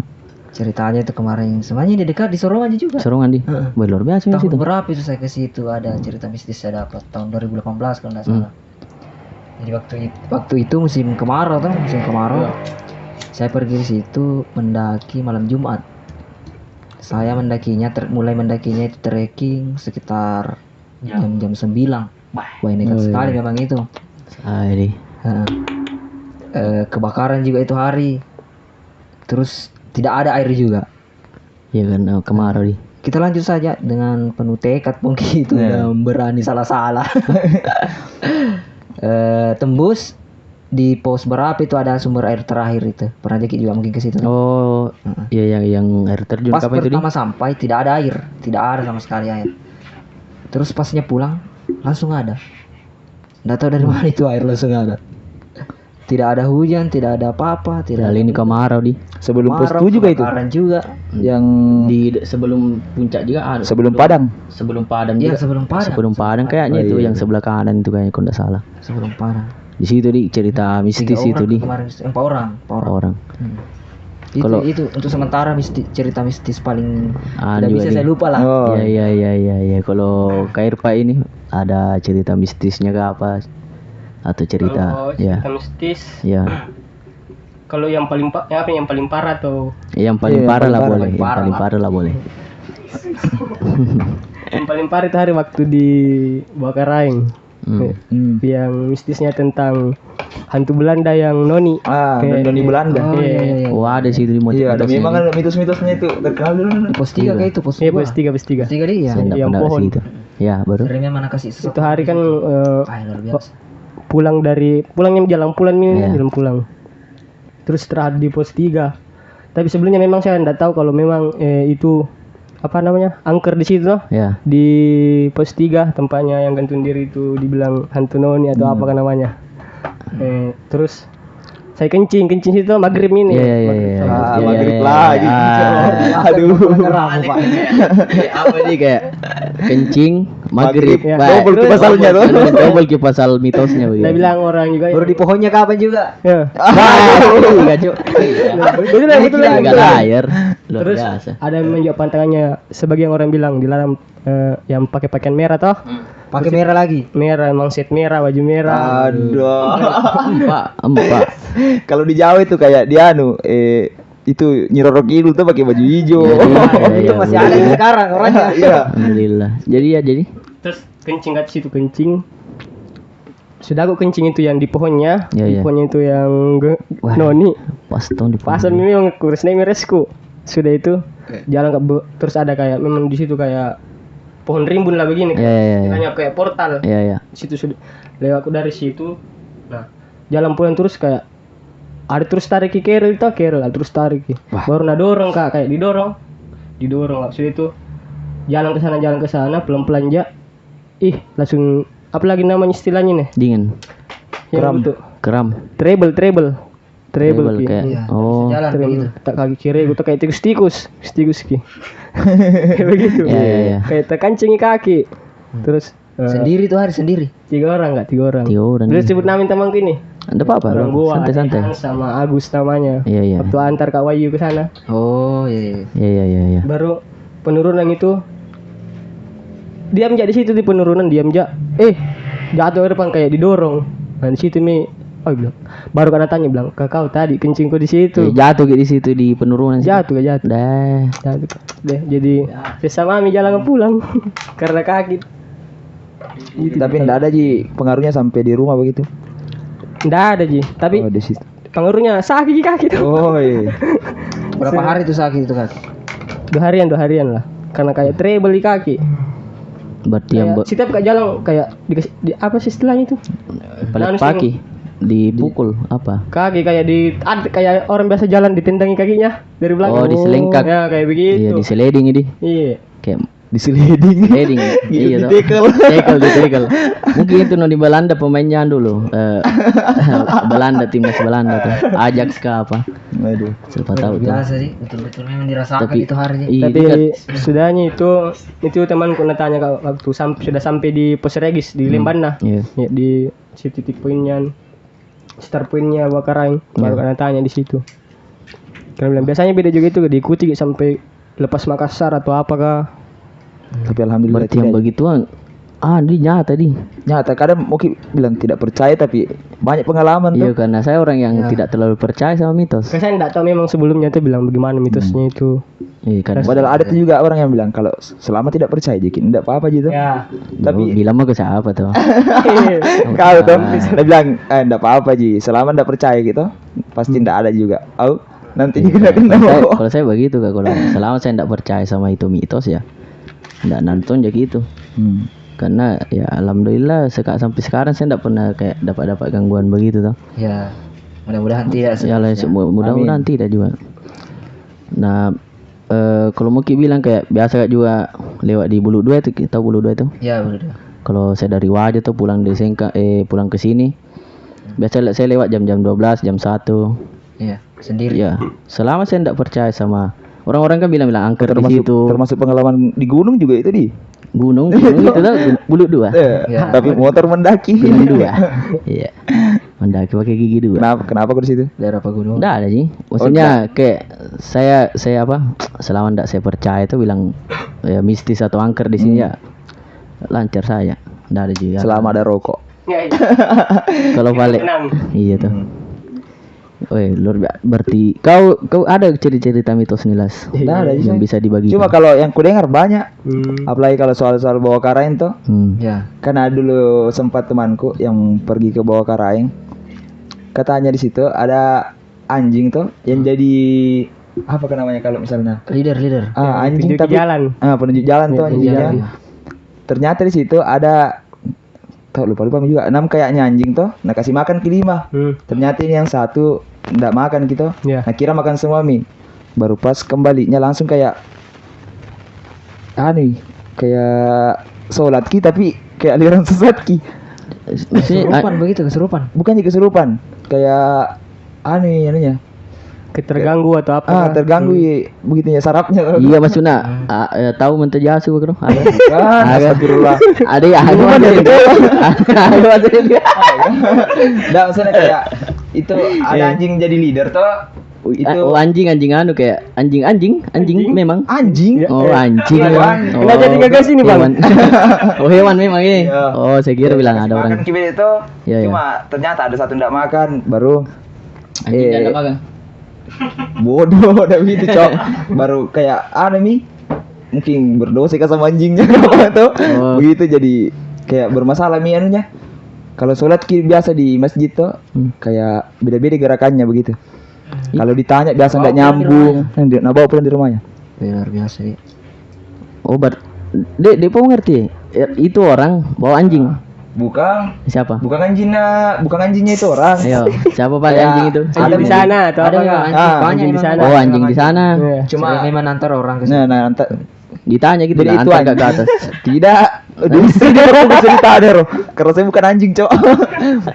C: Ceritanya itu kemarin semuanya di dekat di Sorong aja juga.
A: Seru kan di? Weh, luar biasa di
C: Tahun
A: situ.
C: berapa itu saya ke situ ada cerita mistis saya dapat tahun 2018 kalau nggak salah. Jadi waktu itu musim kemarau kan, musim kemarau. Saya pergi di situ mendaki malam Jumat. Saya mendakinya mulai mendakinya itu trekking sekitar jam 9. Wah, ini kan sekali memang itu.
A: Ini.
C: Kebakaran juga itu hari. Terus tidak ada air juga.
A: Iya kan kemarau di.
C: Kita lanjut saja dengan penuh tekad mungkin itu dan berani salah-salah. Tembus di pos berapa itu ada sumber air terakhir itu. Pernah Jaki juga mungkin ke situ.
A: Oh, iya yang air terjun
C: Pas
A: apa itu di?
C: pertama sampai tidak ada air, tidak ada sama sekali air. Terus pasnya pulang langsung ada. Nggak tahu dari mana itu air langsung ada. Tidak ada hujan, tidak ada apa-apa, tidak.
A: Kali ini kemarau di.
D: Sebelum pos
C: Kemarau,
D: 7 juga itu.
C: kebakaran juga.
D: Yang
A: Sebelum puncak juga ada.
D: sebelum Padang.
A: Sebelum Padang
C: Iya,
A: juga.
C: sebelum Padang.
A: Sebelum Padang kayaknya itu yang sebelah kanan itu kayaknya kalau nggak salah.
C: Sebelum Padang.
A: Di situ di cerita mistis itu di.
C: Kemarin 4 orang.
A: Orang.
C: Itu untuk sementara cerita mistis paling tidak
A: juga
C: bisa
A: di.
C: saya lupa lah.
D: Oh.
A: Iya. Kalau Kak Irfa ini ada cerita mistisnya ke apa? Atau cerita?
B: Cerita mistis.
A: Ya.
B: Kalau yang paling parah atau
A: Yang paling
D: Iya,
A: parah
D: yang
A: lah
D: paling
A: boleh.
C: parah.
A: Yang paling parah lah boleh.
B: yang paling parah itu hari waktu di Bakaraeng. Yang mistisnya tentang hantu Belanda yang noni.
D: Noni Belanda.
A: Wah, ada situ di motif.
D: Iya, ada memang ada mitos-mitosnya itu terkenal dulu.
C: Pos 3 kayak itu, pos 2.
B: Iya, pos 3.
C: Pos 3 dia.
A: Saya nggak
B: yang
A: pernah ke
B: pohon.
A: situ. Ya, baru.
C: Seringnya mana kasih sesuatu.
B: Itu hari kan
C: luar biasa.
B: pulangnya jalan pulang ini
A: Iya.
B: jalan pulang. Terus terhad di pos 3. Tapi sebelumnya memang saya enggak tahu kalau memang itu apa namanya? Angker di situ loh.
A: Ya.
B: Di pos 3 tempatnya yang gantung diri itu dibilang hantu noni atau apa kan namanya. Terus saya kencing situ maghrib ini.
A: Iya.
D: Maghrib lagi. Aduh.
A: Apa nih kayak kencing maghrib.
B: Ya.
A: Wah,
D: Double ke pasalnya tuh.
A: Double ke pasal mitosnya
B: Saya
A: begitu.
B: bilang orang juga.
C: Baru di pohonnya kapan juga?
B: Ya.
A: Enggak, Cuk.
B: Betul.
A: Agak layar. Luar
B: Terus
A: biasa.
B: ada yang menjawab pantangannya, sebagian orang bilang dilarang yang pakai pakaian merah toh.
C: Pakai merah lagi.
B: Merah, emang set merah, baju merah.
D: Aduh.
A: Empat.
D: Kalau di Jawa itu kayak dia itu Nyiroro Kidul tuh pakai baju hijau.
C: Itu masih ada sekarang orangnya.
D: Iya.
A: Alhamdulillah. Jadi
B: Terus kencing kat situ kencing. Sudah aku kencing itu yang di pohonnya,
A: Iya,
B: di
A: iya.
B: pohonnya itu yang
A: Wah.
B: noni.
A: pas tahun di
B: Pasan memang kurusnya miresku. Sudah itu jalan terus ada kayak memang di situ kayak pohon rimbun lah begini.
A: Iya.
B: Hanya kayak portal.
A: Iya.
B: Di situ sudah lewat aku dari situ. Nah, jalan pulang terus kayak ada terus tarik ke kerel itu kerel terus tarik baru dorong Kak kayak didorong lah sudah itu jalan ke sana pelan-pelan aja langsung apa lagi namanya istilahnya nih
A: Dingin.
B: yang itu
A: Keram.
B: treble
A: Kayak.
C: Iya,
A: Oh.
C: jalan kayak gitu.
B: tak kaki kiri gue kayak tikus ki kayak begitu
A: Iya.
B: kayak terkancingi kaki terus
C: Sendiri tuh hari sendiri.
B: 3 orang.
A: Tiga orang.
B: Terus sebut nama teman ini.
A: Ada apa?
B: Orang gua
A: Santai.
B: Hans sama Agus namanya.
A: Iya.
B: Waktu antar Kak Wahyu ke sana.
C: Oh iya.
A: Iya.
B: Baru penurunan itu diam aja di situ di penurunan diam aja. Jatuh ke depan kayak didorong. Nah di situ bilang. Baru karena tanya bilang, "Kakau tadi kencingku di situ."
A: Jatuh di situ di penurunan.
B: Jatuh.
A: Dah.
B: Deh, jadi bersama kami jalan pulang karena kaki.
D: Tapi enggak ada pengaruhnya sampai di rumah begitu.
B: Nggak ada Ji, tapi
D: Oh, di situ.
B: pengaruhnya sakit di kaki tuh.
D: Oh iya.
C: Berapa hari tuh sakit itu kak?
B: 2 harian lah. Karena kayak treble di kaki.
A: Berarti yang
B: Kayak setiap kak jalan kayak apa sih istilahnya itu?
A: pelet
B: Anu,
A: kaki dipukul apa?
B: Kaki kayak kayak orang biasa jalan ditendangi kakinya dari belakang.
A: Oh, diselengkak.
B: Ya kayak begitu.
A: Iya, di sliding ini.
B: Iya.
A: Kayak
D: Diseliding.
A: sliding. Iya, toh. Tackle. Mungkin itu di Belanda pemainnya dulu. Belanda, timnas Belanda tuh. Ajax ke apa?
D: Waduh.
A: Siapa tahu tuh.
C: Biasa sih, betul-betul memang dirasakan
A: Tapi-
C: itu harinya.
A: Iya,
B: Tapi
A: dia kan-
B: sudahnya itu temanku tanya Kak, waktu sudah sampai di pos regis di Lembana.
A: Iya.
B: Ya, di si titik poinnya start poinnya Bakarain baru kena tanya di situ. Karena bilang biasanya beda juga itu diikuti sampai lepas Makassar atau apakah.
D: Tapi alhamdulillah
A: Berarti yang
D: tidak.
A: begituan di nyata di.
D: Nyata kadang mungkin bilang tidak percaya tapi banyak pengalaman
A: Iya,
D: tuh.
A: karena saya orang yang tidak terlalu percaya sama mitos.
B: Karena saya enggak tahu memang sebelumnya tuh bilang bagaimana mitosnya itu.
A: Iya kan.
D: Padahal ada tuh juga orang yang bilang kalau selama tidak percaya jadi tidak apa-apa gitu.
B: Ya.
D: Tapi
A: Bilang mah ke siapa tuh?
D: kau tuh dia bilang tidak apa-apa Ji, selama tidak percaya gitu pasti tidak ada juga. Oh, nanti juga kena.
A: Kalau saya begitu Kak, kalau selama saya tidak percaya sama itu mitos ya tidak nonton ya gitu. Karena ya alhamdulillah sampai sekarang saya tidak pernah kayak dapat gangguan begitu tuh.
C: Ya, mudah-mudahan tidak.
A: Ya lah, mudah-mudahan tidak juga. Nah, kalau Muki bilang kayak biasa Kak juga lewat di Bulu 2 itu, tahu Bulu 2 itu?
C: Ya udah.
A: Kalau saya dari Wajah tuh pulang pulang ke sini. Biasa saya lewat jam-jam 12, jam 1.
C: Iya, sendiri.
A: Ya, selama saya tidak percaya sama orang-orang kan bilang angker di situ.
D: Termasuk pengalaman di gunung juga itu di.
A: Gunung itu tuh Bulu 2.
C: Ya.
D: Tapi motor mendaki.
A: Gunung 2. Iya. Mendaki pakai gigi 2.
D: Kenapa kok di situ?
C: Daerah pegunungan.
A: Enggak ada sih. Maksudnya kayak saya apa? Selama enggak saya percaya itu bilang ya mistis atau angker di sini ya lancar saya. Enggak ada juga.
D: Selama ada rokok.
B: Ya,
A: Kalau balik.
B: tenang.
A: Iya tuh. Woi, luar biasa. Berarti kau ada cerita-cerita mitos nih Las
D: Nggak ada sih.
A: yang bisa dibagi.
D: Cuma kalau yang ku dengar banyak,
B: Hmm.
D: apalagi kalau soal-soal Bawah Karaing tuh.
C: Ya.
D: Karena dulu sempat temanku yang pergi ke Bawah Karaing, katanya di situ ada anjing tuh yang jadi apa kan namanya kalau misalnya
C: Leader.
D: anjing
B: Penunjuk
D: tapi
B: jalan.
D: penunjuk jalan tuh
B: penunjuk
D: anjingnya.
B: jalan.
D: Ternyata di situ ada lupa juga 6 kayaknya anjing tuh, nah kasih makan ke 5. Ternyata ini yang satu nggak makan gitu.
B: Ya.
D: Nah kira makan semua mie. Baru pas kembalinya langsung kayak kayak sholat ki tapi kayak aliran sesat ki.
A: Maksudnya
C: Kesurupan begitu, kesurupan.
D: Bukan juga kesurupan, kayak anunya.
B: Terganggu atau apa?
D: Terganggu ya, begitunya sarafnya.
A: iya maksudnya tahu mentajasu bro. Ada.
D: Kan, astagfirullah.
A: Ada ya. Ada maksudnya.
D: Nggak, maksudnya kayak itu ada anjing jadi leader tuh. Itu
A: anjing anu kayak anjing memang.
D: anjing.
A: Oh anjing.
D: Hewan.
A: Oh,
B: Kenapa jadi gagal sini, Bang?
A: hewan. Oh hewan memang ya.
D: Iya.
A: Oh saya kira bilang ada orang.
D: Makan kibet itu,
A: Iya,
D: cuma ternyata ada satu nggak makan, baru
A: Anjing ada makan.
D: bodoh udah gitu cok. Baru kayak mi mungkin berdosa kan sama anjingnya apa tuh.
A: Oh.
D: Begitu jadi kayak bermasalah mi anunya. Kalau sholat biasa di masjid tuh kayak beda-beda gerakannya begitu. Kalau ditanya biasa nggak nyambung, nah bawa pulang di rumahnya.
C: Luar biasa ya.
A: Oh Depo ngerti? Itu orang bawa anjing.
D: Bukan
A: Siapa?
D: bukan anjingnya itu orang.
A: Ayo, siapa Pak
D: Kayak
A: anjing itu?
D: ada
B: Anjing di sana atau
C: Ada
B: apa?
C: memang
B: Kak?
C: anjing, banyak
B: anjing di
C: memang.
B: sana.
A: Oh anjing di sana.
B: Iya.
D: Cuma
C: memang antar orang ke
D: nah
A: Ditanya gitu
D: jadi
A: lah,
D: itu
A: antar ke
D: anjing.
A: atas.
D: Tidak. Aduh, aku cerita ada Roh. Karena saya bukan anjing, Cok.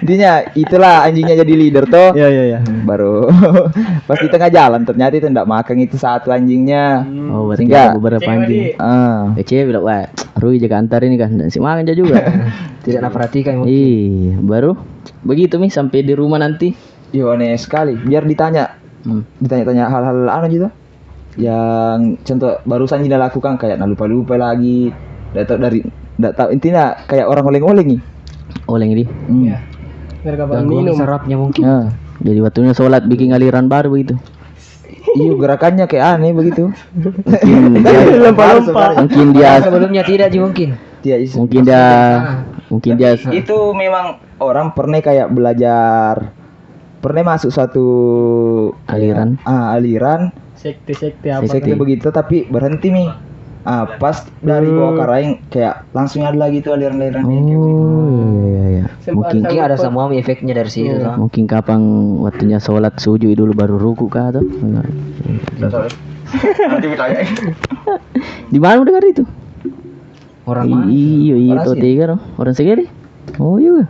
D: Intinya itulah anjingnya jadi leader tuh.
A: Iya.
D: Baru pas di tengah jalan ternyata itu enggak makan itu satu anjingnya.
A: Oh berarti
D: Sehingga-
A: ada beberapa
B: Cewek
A: anjing.
B: di-
A: Cewek bilang, wah, Rui jaga antar ini kan, dan si makan aja juga.
C: Tidak nak perhatikan mungkin.
A: Ih, baru begitu nih sampai di rumah nanti.
D: Yo aneh sekali. Biar ditanya-tanya hal-hal anu gitu. Yang contoh barusan dia lakukan kayak lupa-lupa lagi. Enggak tahu intinya kayak orang oleng-oleng nih.
A: Oleng ini.
B: Iya. Biar kapan
C: Gangguan
B: minum.
C: sarafnya mungkin.
A: Nah, jadi waktunya sholat bikin aliran baru begitu.
D: Iya gerakannya kayak aneh begitu.
B: Lompat-lompat.
A: Mungkin dia
C: Sebelumnya tidak Ji, mungkin.
D: Dia
A: mungkin dia
D: itu memang orang pernah kayak belajar, pernah masuk suatu
A: Aliran.
D: aliran
B: sekte apa
D: sekte begitu tapi berhenti nih. Pas dari bawah karaing kayak langsung ada lagi tuh aliran-aliran kayak gitu.
A: Iya. Mungkin
C: Mungkin ada semua efeknya dari situ toh.
A: mungkin kapan waktunya sholat sujud dulu baru ruku kah atau?
D: Nanti ditanya.
A: Di mana dengar itu?
C: Orang mana?
A: Iya,
C: Orang
A: itu
C: sini?
A: tiga dong. Orang segini. Oh iya.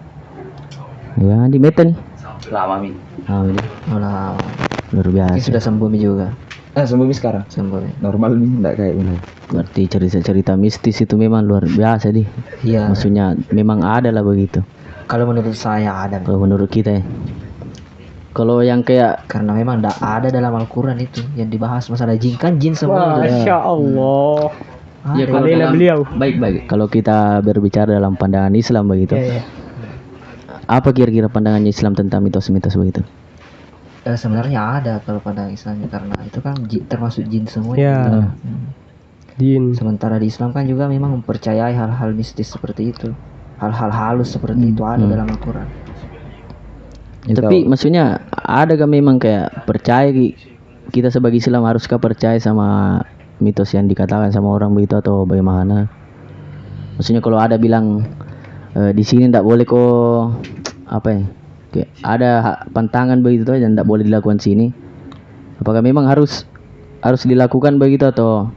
A: Ya di Medan nih.
D: Lama min.
A: Ini
C: Olah,
A: luar
C: ini
A: biasa.
C: sudah sembuh juga.
D: Sembuh Mi sekarang.
C: Sembuh.
D: Normal nih, enggak kayak ini.
A: Berarti cerita-cerita mistis itu memang luar biasa di.
C: Iya.
A: Maksudnya memang ada lah begitu.
C: Kalau menurut saya ada.
A: Kalau menurut kita ya. Kalau yang kayak
C: Karena memang tidak ada dalam Al-Quran itu yang dibahas masalah jin, kan jin semua itu.
B: Masya Allah.
A: ya kalau
B: Alina
A: dalam-
B: beliau.
A: baik. Kalau kita berbicara dalam pandangan Islam begitu.
B: Iya.
A: Apa kira-kira pandangannya Islam tentang mitos-mitos begitu?
C: Sebenarnya ada kalau pada Islamnya karena itu kan termasuk jin semua.
B: Ya. Jin.
C: Sementara di Islam kan juga memang mempercayai hal-hal mistis seperti itu. Hal-hal halus seperti itu ada dalam Al-Quran.
A: Tapi maksudnya ada gak memang kayak percaya kita sebagai Islam haruskah percaya sama mitos yang dikatakan sama orang begitu atau bagaimana? Maksudnya kalau ada bilang di sini ndak boleh kok apa ya? Kayak ada pantangan begitu tuh dan ndak boleh dilakukan sini. Apakah memang harus dilakukan begitu atau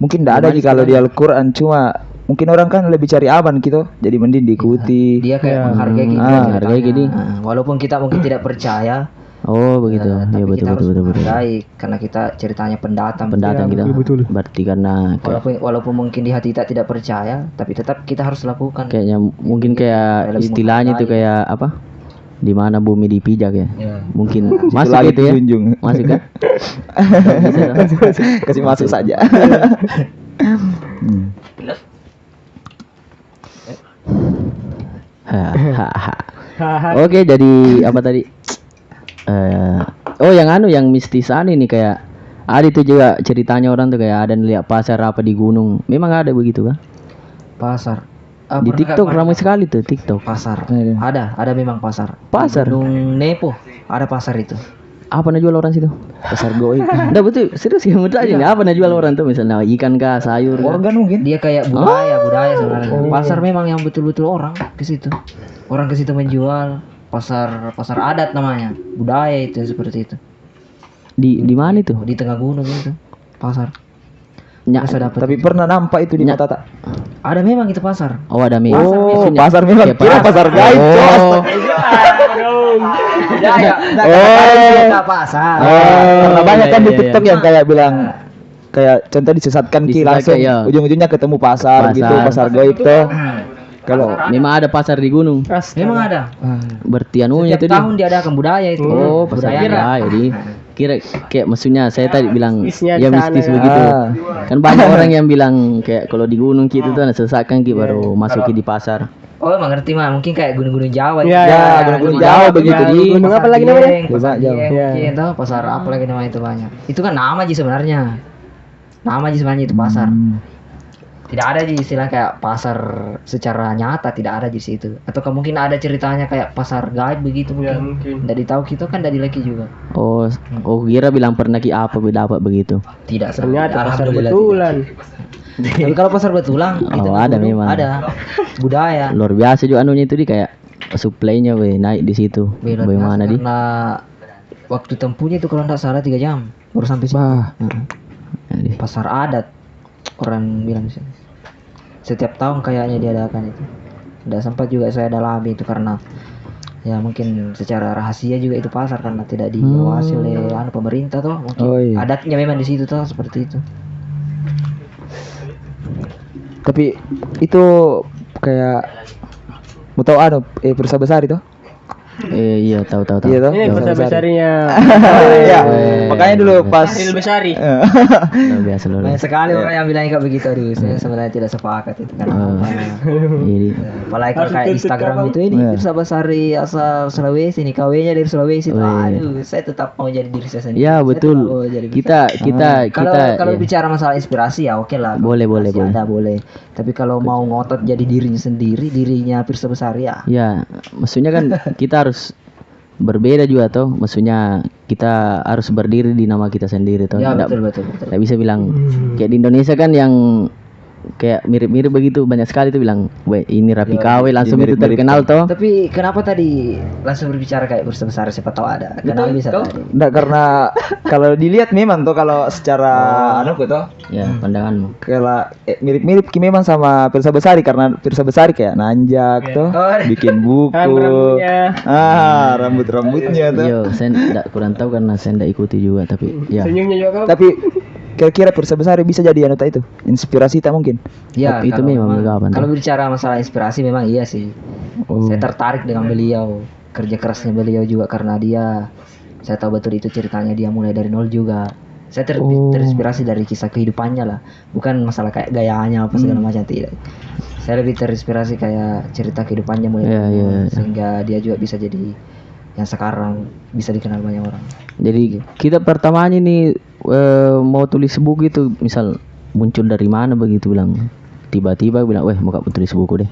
D: Mungkin enggak ada sih kalau di Al-Qur'an, cuma mungkin orang kan lebih cari aman gitu. Jadi mending diikuti.
C: Dia kayak menghargai kita.
A: hargai gini?
C: Walaupun kita mungkin tidak percaya,
A: Oh begitu.
C: tapi
A: Ya betul
C: kita harus
A: betul.
C: menghargai karena kita ceritanya pendatang.
A: Pendatang kita. Berarti karena
C: Walaupun mungkin di hati kita tidak percaya, tapi tetap kita harus lakukan.
A: kayaknya mungkin kayak
C: Lebih
A: istilahnya itu kayak apa? Di mana bumi dipijak ya?
C: Ya.
A: Mungkin masuk
D: lagi
A: gitu ya?
D: dijunjung.
A: Masuk kan?
D: Kasih masuk saja.
B: Haha.
A: Oke, jadi apa tadi? Oh yang yang mistisan ini kayak ada itu juga ceritanya orang tuh kayak ada lihat pasar apa di gunung. Memang ada begitu kan?
C: Pasar.
A: Di
C: Pernah
A: TikTok
C: nggak
A: ramai sekali tuh TikTok.
C: pasar.
D: Iya.
C: Ada memang pasar.
A: Pasar.
C: Gunung Nepo ada pasar itu.
A: Apa nak jual orang situ?
D: Pasar goib.
A: Enggak betul, serius ya mudah aja. Apa nak jual orang tuh misalnya ikan kah, sayur kah?
D: Organ mungkin.
C: Dia kayak budaya sebenarnya. Pasar memang yang betul-betul orang ke situ. Orang ke situ menjual. Pasar adat namanya. Budaya itu seperti itu.
A: Di mana itu?
C: Di tengah gunung itu. Pasar.
A: Nyak.
C: Bisa dapat.
D: Tapi pernah nampak itu di mata tak?
C: Ada memang itu pasar.
A: Oh ada mie.
D: Oh, pasar memang
A: Kayak
D: kira pasar gaib.
A: Oh.
C: Pasar.
D: Karena banyak kan di
A: iya,
D: TikTok yang kayak bilang kayak contoh disesatkan ki
A: Disesatkan,
D: langsung
A: iya.
D: ujung-ujungnya ketemu pasar gitu, pasar gaib tuh. Kalau
A: Memang ada pasar di gunung.
C: Memang ada.
A: Berarti anunya
C: Setiap
A: itu dia.
C: tahun diadakan budaya itu.
A: Oh, pasar
C: budaya.
A: ya, jadi kira kayak maksudnya saya tadi bilang
B: Mistisnya
A: ya
B: di sana,
A: mistis
B: ya.
A: begitu. Kan banyak orang yang bilang kayak kalau di gunung gitu tuh ada sesakan gitu baru masuk di pasar.
C: Oh, emang ngerti mah. Mungkin kayak gunung-gunung Jawa.
B: Ya,
C: itu.
B: ya,
D: gunung-gunung
C: Pasar
D: Jawa
C: Dieng,
D: begitu, di.
B: Gunung apa
C: Pasar
B: lagi namanya?
C: Dieng, Pasar
D: Jawa.
C: Dieng,
B: Ya.
C: mungkin tahu pasar apa lagi namanya itu banyak. Itu kan nama aja sebenarnya. Nama aja sebenarnya itu pasar. Tidak ada di istilah kayak pasar secara nyata, tidak ada di situ. Atau mungkin ada ceritanya kayak pasar gaib begitu
B: Ya,
C: mungkin.
B: mungkin.
C: Tidak ditahu kita kan tidak dilaki juga.
A: Oh, kira bilang pernah ki apa dapat begitu.
C: Tidak
B: Ternyata pasar
C: Alhamdulillah
B: betulan.
C: tidak. Tapi kalau pasar betulan di
A: Oh,
C: tengah
A: ada
C: gunung,
A: memang.
C: Ada budaya.
A: Luar biasa juga anunya itu di kayak supply-nya we naik di situ.
C: Beda
A: Bagaimana di?
C: karena waktu tempuhnya itu kalau tidak salah 3 jam baru sampai sini.
A: Jadi,
C: Pasar adat orang bilang di sini. Setiap tahun kayaknya diadakan itu. Tidak sempat juga saya dalami itu karena ya mungkin secara rahasia juga itu pasar karena tidak diawasi oleh pemerintah tuh mungkin
D: Oh, iya.
C: adatnya memang di situ tuh seperti itu.
D: tapi itu kayak mau tahu Persa Besar itu?
A: iya tahu.
D: Iya toh?
B: Ini
D: Persa
B: besar-besarnya.
D: Iya.
A: Eh.
D: Makanya dulu pas
B: Ariel Besari.
A: Luar biasa luar
C: Banyak
A: biasa.
C: sekali orang yang bilang kayak begitu. Aduh, saya sebenarnya tidak sepakat itu kan.
A: Jadi
C: Apalagi kalau kayak Instagram itu ini Pirsa Besari asal Sulawesi nih, KW-nya dari Sulawesi. Aduh, saya tetap mau jadi diri saya sendiri.
A: ya
C: Saya
A: betul.
C: tetap mau jadi
A: Kita
C: kalau bicara masalah inspirasi ya oke lah.
A: Boleh, boleh,
C: Masih
A: boleh.
C: ada boleh. Tapi kalau mau ngotot jadi dirinya sendiri, dirinya Pirsa Besari ya.
A: ya maksudnya kan kita harus berbeda juga toh. Maksudnya kita harus berdiri di nama kita sendiri toh.
C: Ya
A: Nggak-
C: betul.
A: nggak bisa bilang kayak di Indonesia kan yang kayak mirip-mirip begitu banyak sekali tuh bilang, "Weh, ini Rapi KW langsung itu
D: mirip-mirip
A: terkenal toh."
C: Tapi kenapa tadi langsung berbicara kayak Pirsa Besari, siapa tahu ada. Kenapa bisa tadi?
D: enggak, karena kalau dilihat memang tuh kalau secara anu tuh
A: Ya, pandanganmu.
D: kayak mirip-mirip Ki memang sama Pirsa Besari, karena Pirsa Besari kayak nanjak tuh, bikin buku.
B: Rambut-rambutnya.
D: Rambut-rambutnya tuh.
A: Yo, saya enggak kurang tahu karena saya enggak ikuti juga tapi ya.
B: Senyumnya juga kau.
D: Tapi kira-kira Pirsa Besari bisa jadi anu itu, inspirasi tak mungkin?
C: Ya,
A: Itu
C: kalau
A: memang kapan
C: kalau
A: tuh?
C: bicara masalah inspirasi memang iya sih. Saya tertarik dengan beliau, kerja kerasnya beliau juga karena saya tahu betul itu ceritanya dia mulai dari nol juga. Saya terinspirasi dari kisah kehidupannya lah, bukan masalah kayak gayanya apa segala macam, tidak. Saya lebih terinspirasi kayak cerita kehidupannya mulai
A: Iya,
C: dari
A: iya,
C: nol,
A: iya.
C: sehingga dia juga bisa jadi yang sekarang bisa dikenal banyak orang.
A: Jadi kita pertamanya nih mau tulis buku itu misal muncul dari mana begitu bilang. Tiba-tiba bilang, "Weh, mau kak tulis buku deh."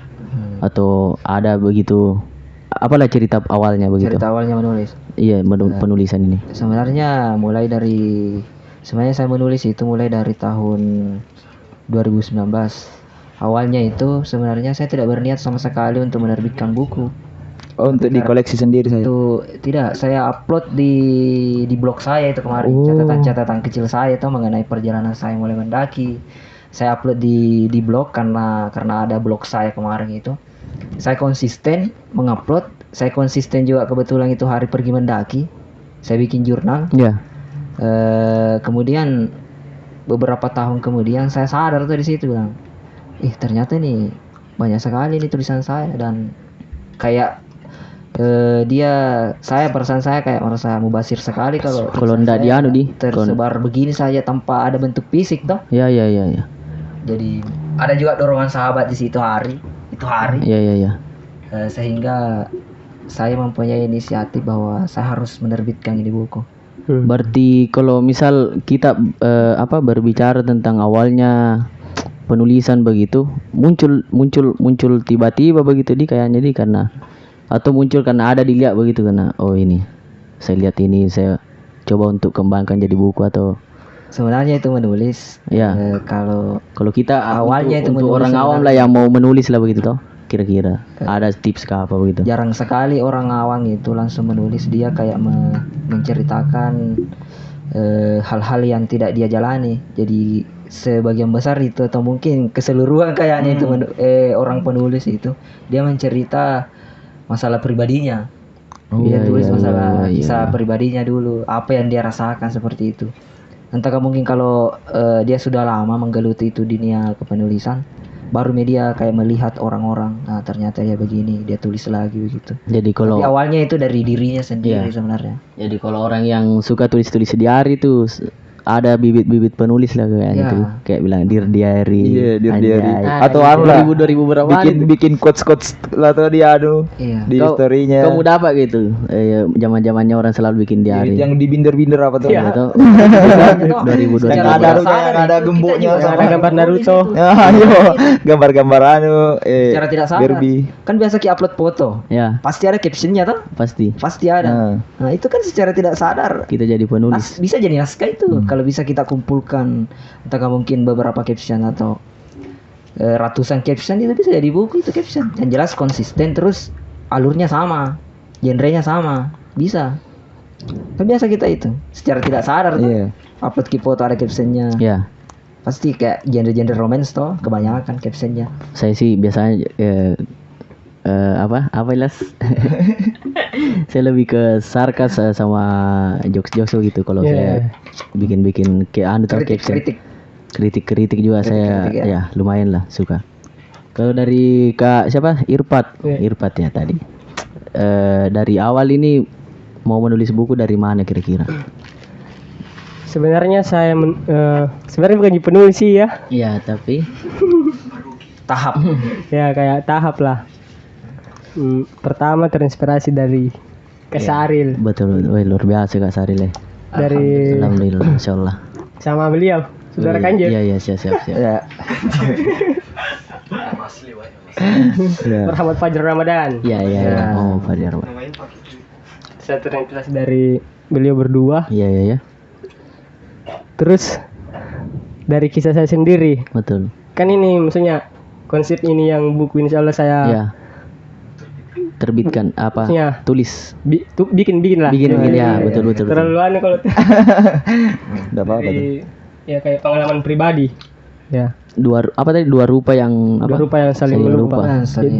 A: Atau ada begitu apalah cerita awalnya begitu.
C: Cerita awalnya menulis.
A: Iya, penulisan ini.
C: Sebenarnya saya menulis itu mulai dari tahun 2019. Awalnya itu sebenarnya saya tidak berniat sama sekali untuk menerbitkan buku.
D: Oh, untuk dikoleksi sendiri saya.
C: Itu tidak, saya upload di blog saya itu kemarin, catatan-catatan kecil saya itu mengenai perjalanan saya mulai mendaki. Saya upload di blog karena ada blog saya kemarin itu. Saya konsisten mengupload, saya konsisten juga kebetulan itu hari pergi mendaki. Saya bikin jurnal.
A: Ya.
C: Kemudian beberapa tahun kemudian saya sadar tuh di situ bilang, ternyata nih banyak sekali nih tulisan saya, dan kayak perasaan saya kayak merasa mubazir sekali kalau
A: ndak dianu di
C: tersebar begini saja tanpa ada bentuk fisik toh.
A: Ya.
C: Jadi ada juga dorongan sahabat di situ hari.
A: Ya.
C: Sehingga saya mempunyai inisiatif bahwa saya harus menerbitkan ini buku.
A: Berarti kalau misal kita berbicara tentang awalnya penulisan begitu, muncul tiba-tiba begitu kayaknya karena atau muncul karena ada dilihat begitu, karena oh ini saya lihat ini saya coba untuk kembangkan jadi buku, atau
C: sebenarnya itu menulis kalau
A: kita
C: awalnya itu
A: untuk
C: menulis
A: orang awam lah yang mau menulis lah begitu toh, kira-kira ada tips ke apa begitu?
C: jarang sekali orang awam itu langsung menulis, dia kayak menceritakan hal-hal yang tidak dia jalani. Jadi sebagian besar itu atau mungkin keseluruhan kayaknya itu orang penulis itu dia mencerita masalah pribadinya. Dia tulis masalah kisah pribadinya dulu, apa yang dia rasakan seperti itu. Entahkah mungkin kalau dia sudah lama menggeluti itu dunia kepenulisan, baru media kayak melihat orang-orang, nah ternyata dia begini, dia tulis lagi begitu.
A: Jadi kalau
C: tapi awalnya itu dari dirinya sendiri sebenarnya.
A: Jadi kalau orang yang suka tulis-tulis diary tuh ada bibit-bibit penulis lah kayaknya tuh, kayak bilang Dear Diary.
D: Iya, Dear
A: anjay.
D: Diary. Atau anu lah,
A: 2000 berapa
D: bikin quotes lah tuh dia di story-nya.
A: Kamu dapat gitu. Zaman-zamannya orang selalu bikin diary.
D: Yang di binder-binder apa tuh?
A: Atau 2000
D: Yang ada gemboknya,
B: ada gambar Naruto.
D: Ayo, gambar-gambar
C: Secara tidak sadar.
D: Barbie.
C: Kan biasa kita upload foto.
A: Ya,
C: Pasti ada captionnya tuh.
A: pasti
C: Ada. Nah, itu kan secara tidak sadar
A: kita jadi penulis.
C: bisa jadi naskah itu. Kalau bisa kita kumpulkan, entahkah mungkin beberapa caption atau ratusan caption, itu bisa jadi buku itu caption. Yang jelas konsisten, terus alurnya sama, genrenya sama, bisa. Kan biasa kita itu secara tidak sadar tuh. Upload foto ada captionnya.
A: Ya.
C: Pasti kayak genre-genre romance toh, kebanyakan captionnya.
A: Saya sih biasanya apa Ilas? Saya lebih ke sarkas sama jokes-jokes gitu kalau saya bikin kayak kritik juga saya ya lumayan lah suka. Kalau dari Kak siapa? Irfat ya tadi. Dari awal ini mau menulis buku dari mana kira-kira?
B: Sebenarnya sebenarnya bukan penulis sih ya.
A: Iya, tapi
C: Tahap.
B: Ya kayak tahap lah. Pertama terinspirasi dari Kak Saril.
A: betul. Wih, luar biasa Kak Saril.
B: Dari
A: Alhamdulillah, insyaallah.
B: sama beliau, saudara Kanjeng.
A: Iya, siap.
D: Ya. Ya.
B: Muhammad Fajar Ramadan.
A: Iya. Oh, Fajar.
B: Saya terinspirasi dari beliau berdua.
A: Iya.
B: Terus dari kisah saya sendiri.
A: Betul.
B: Kan ini maksudnya konsep ini yang buku insya Allah saya
A: Iya. Terbitkan apa?
B: Ya.
A: Tulis.
B: bikin lah.
A: Bikin ya, betul.
B: Terlalu aneh kalau
D: Udah apa tuh?
B: ya kayak pengalaman pribadi. Ya.
A: Dua rupa yang apa?
B: Dua rupa yang saling melupa.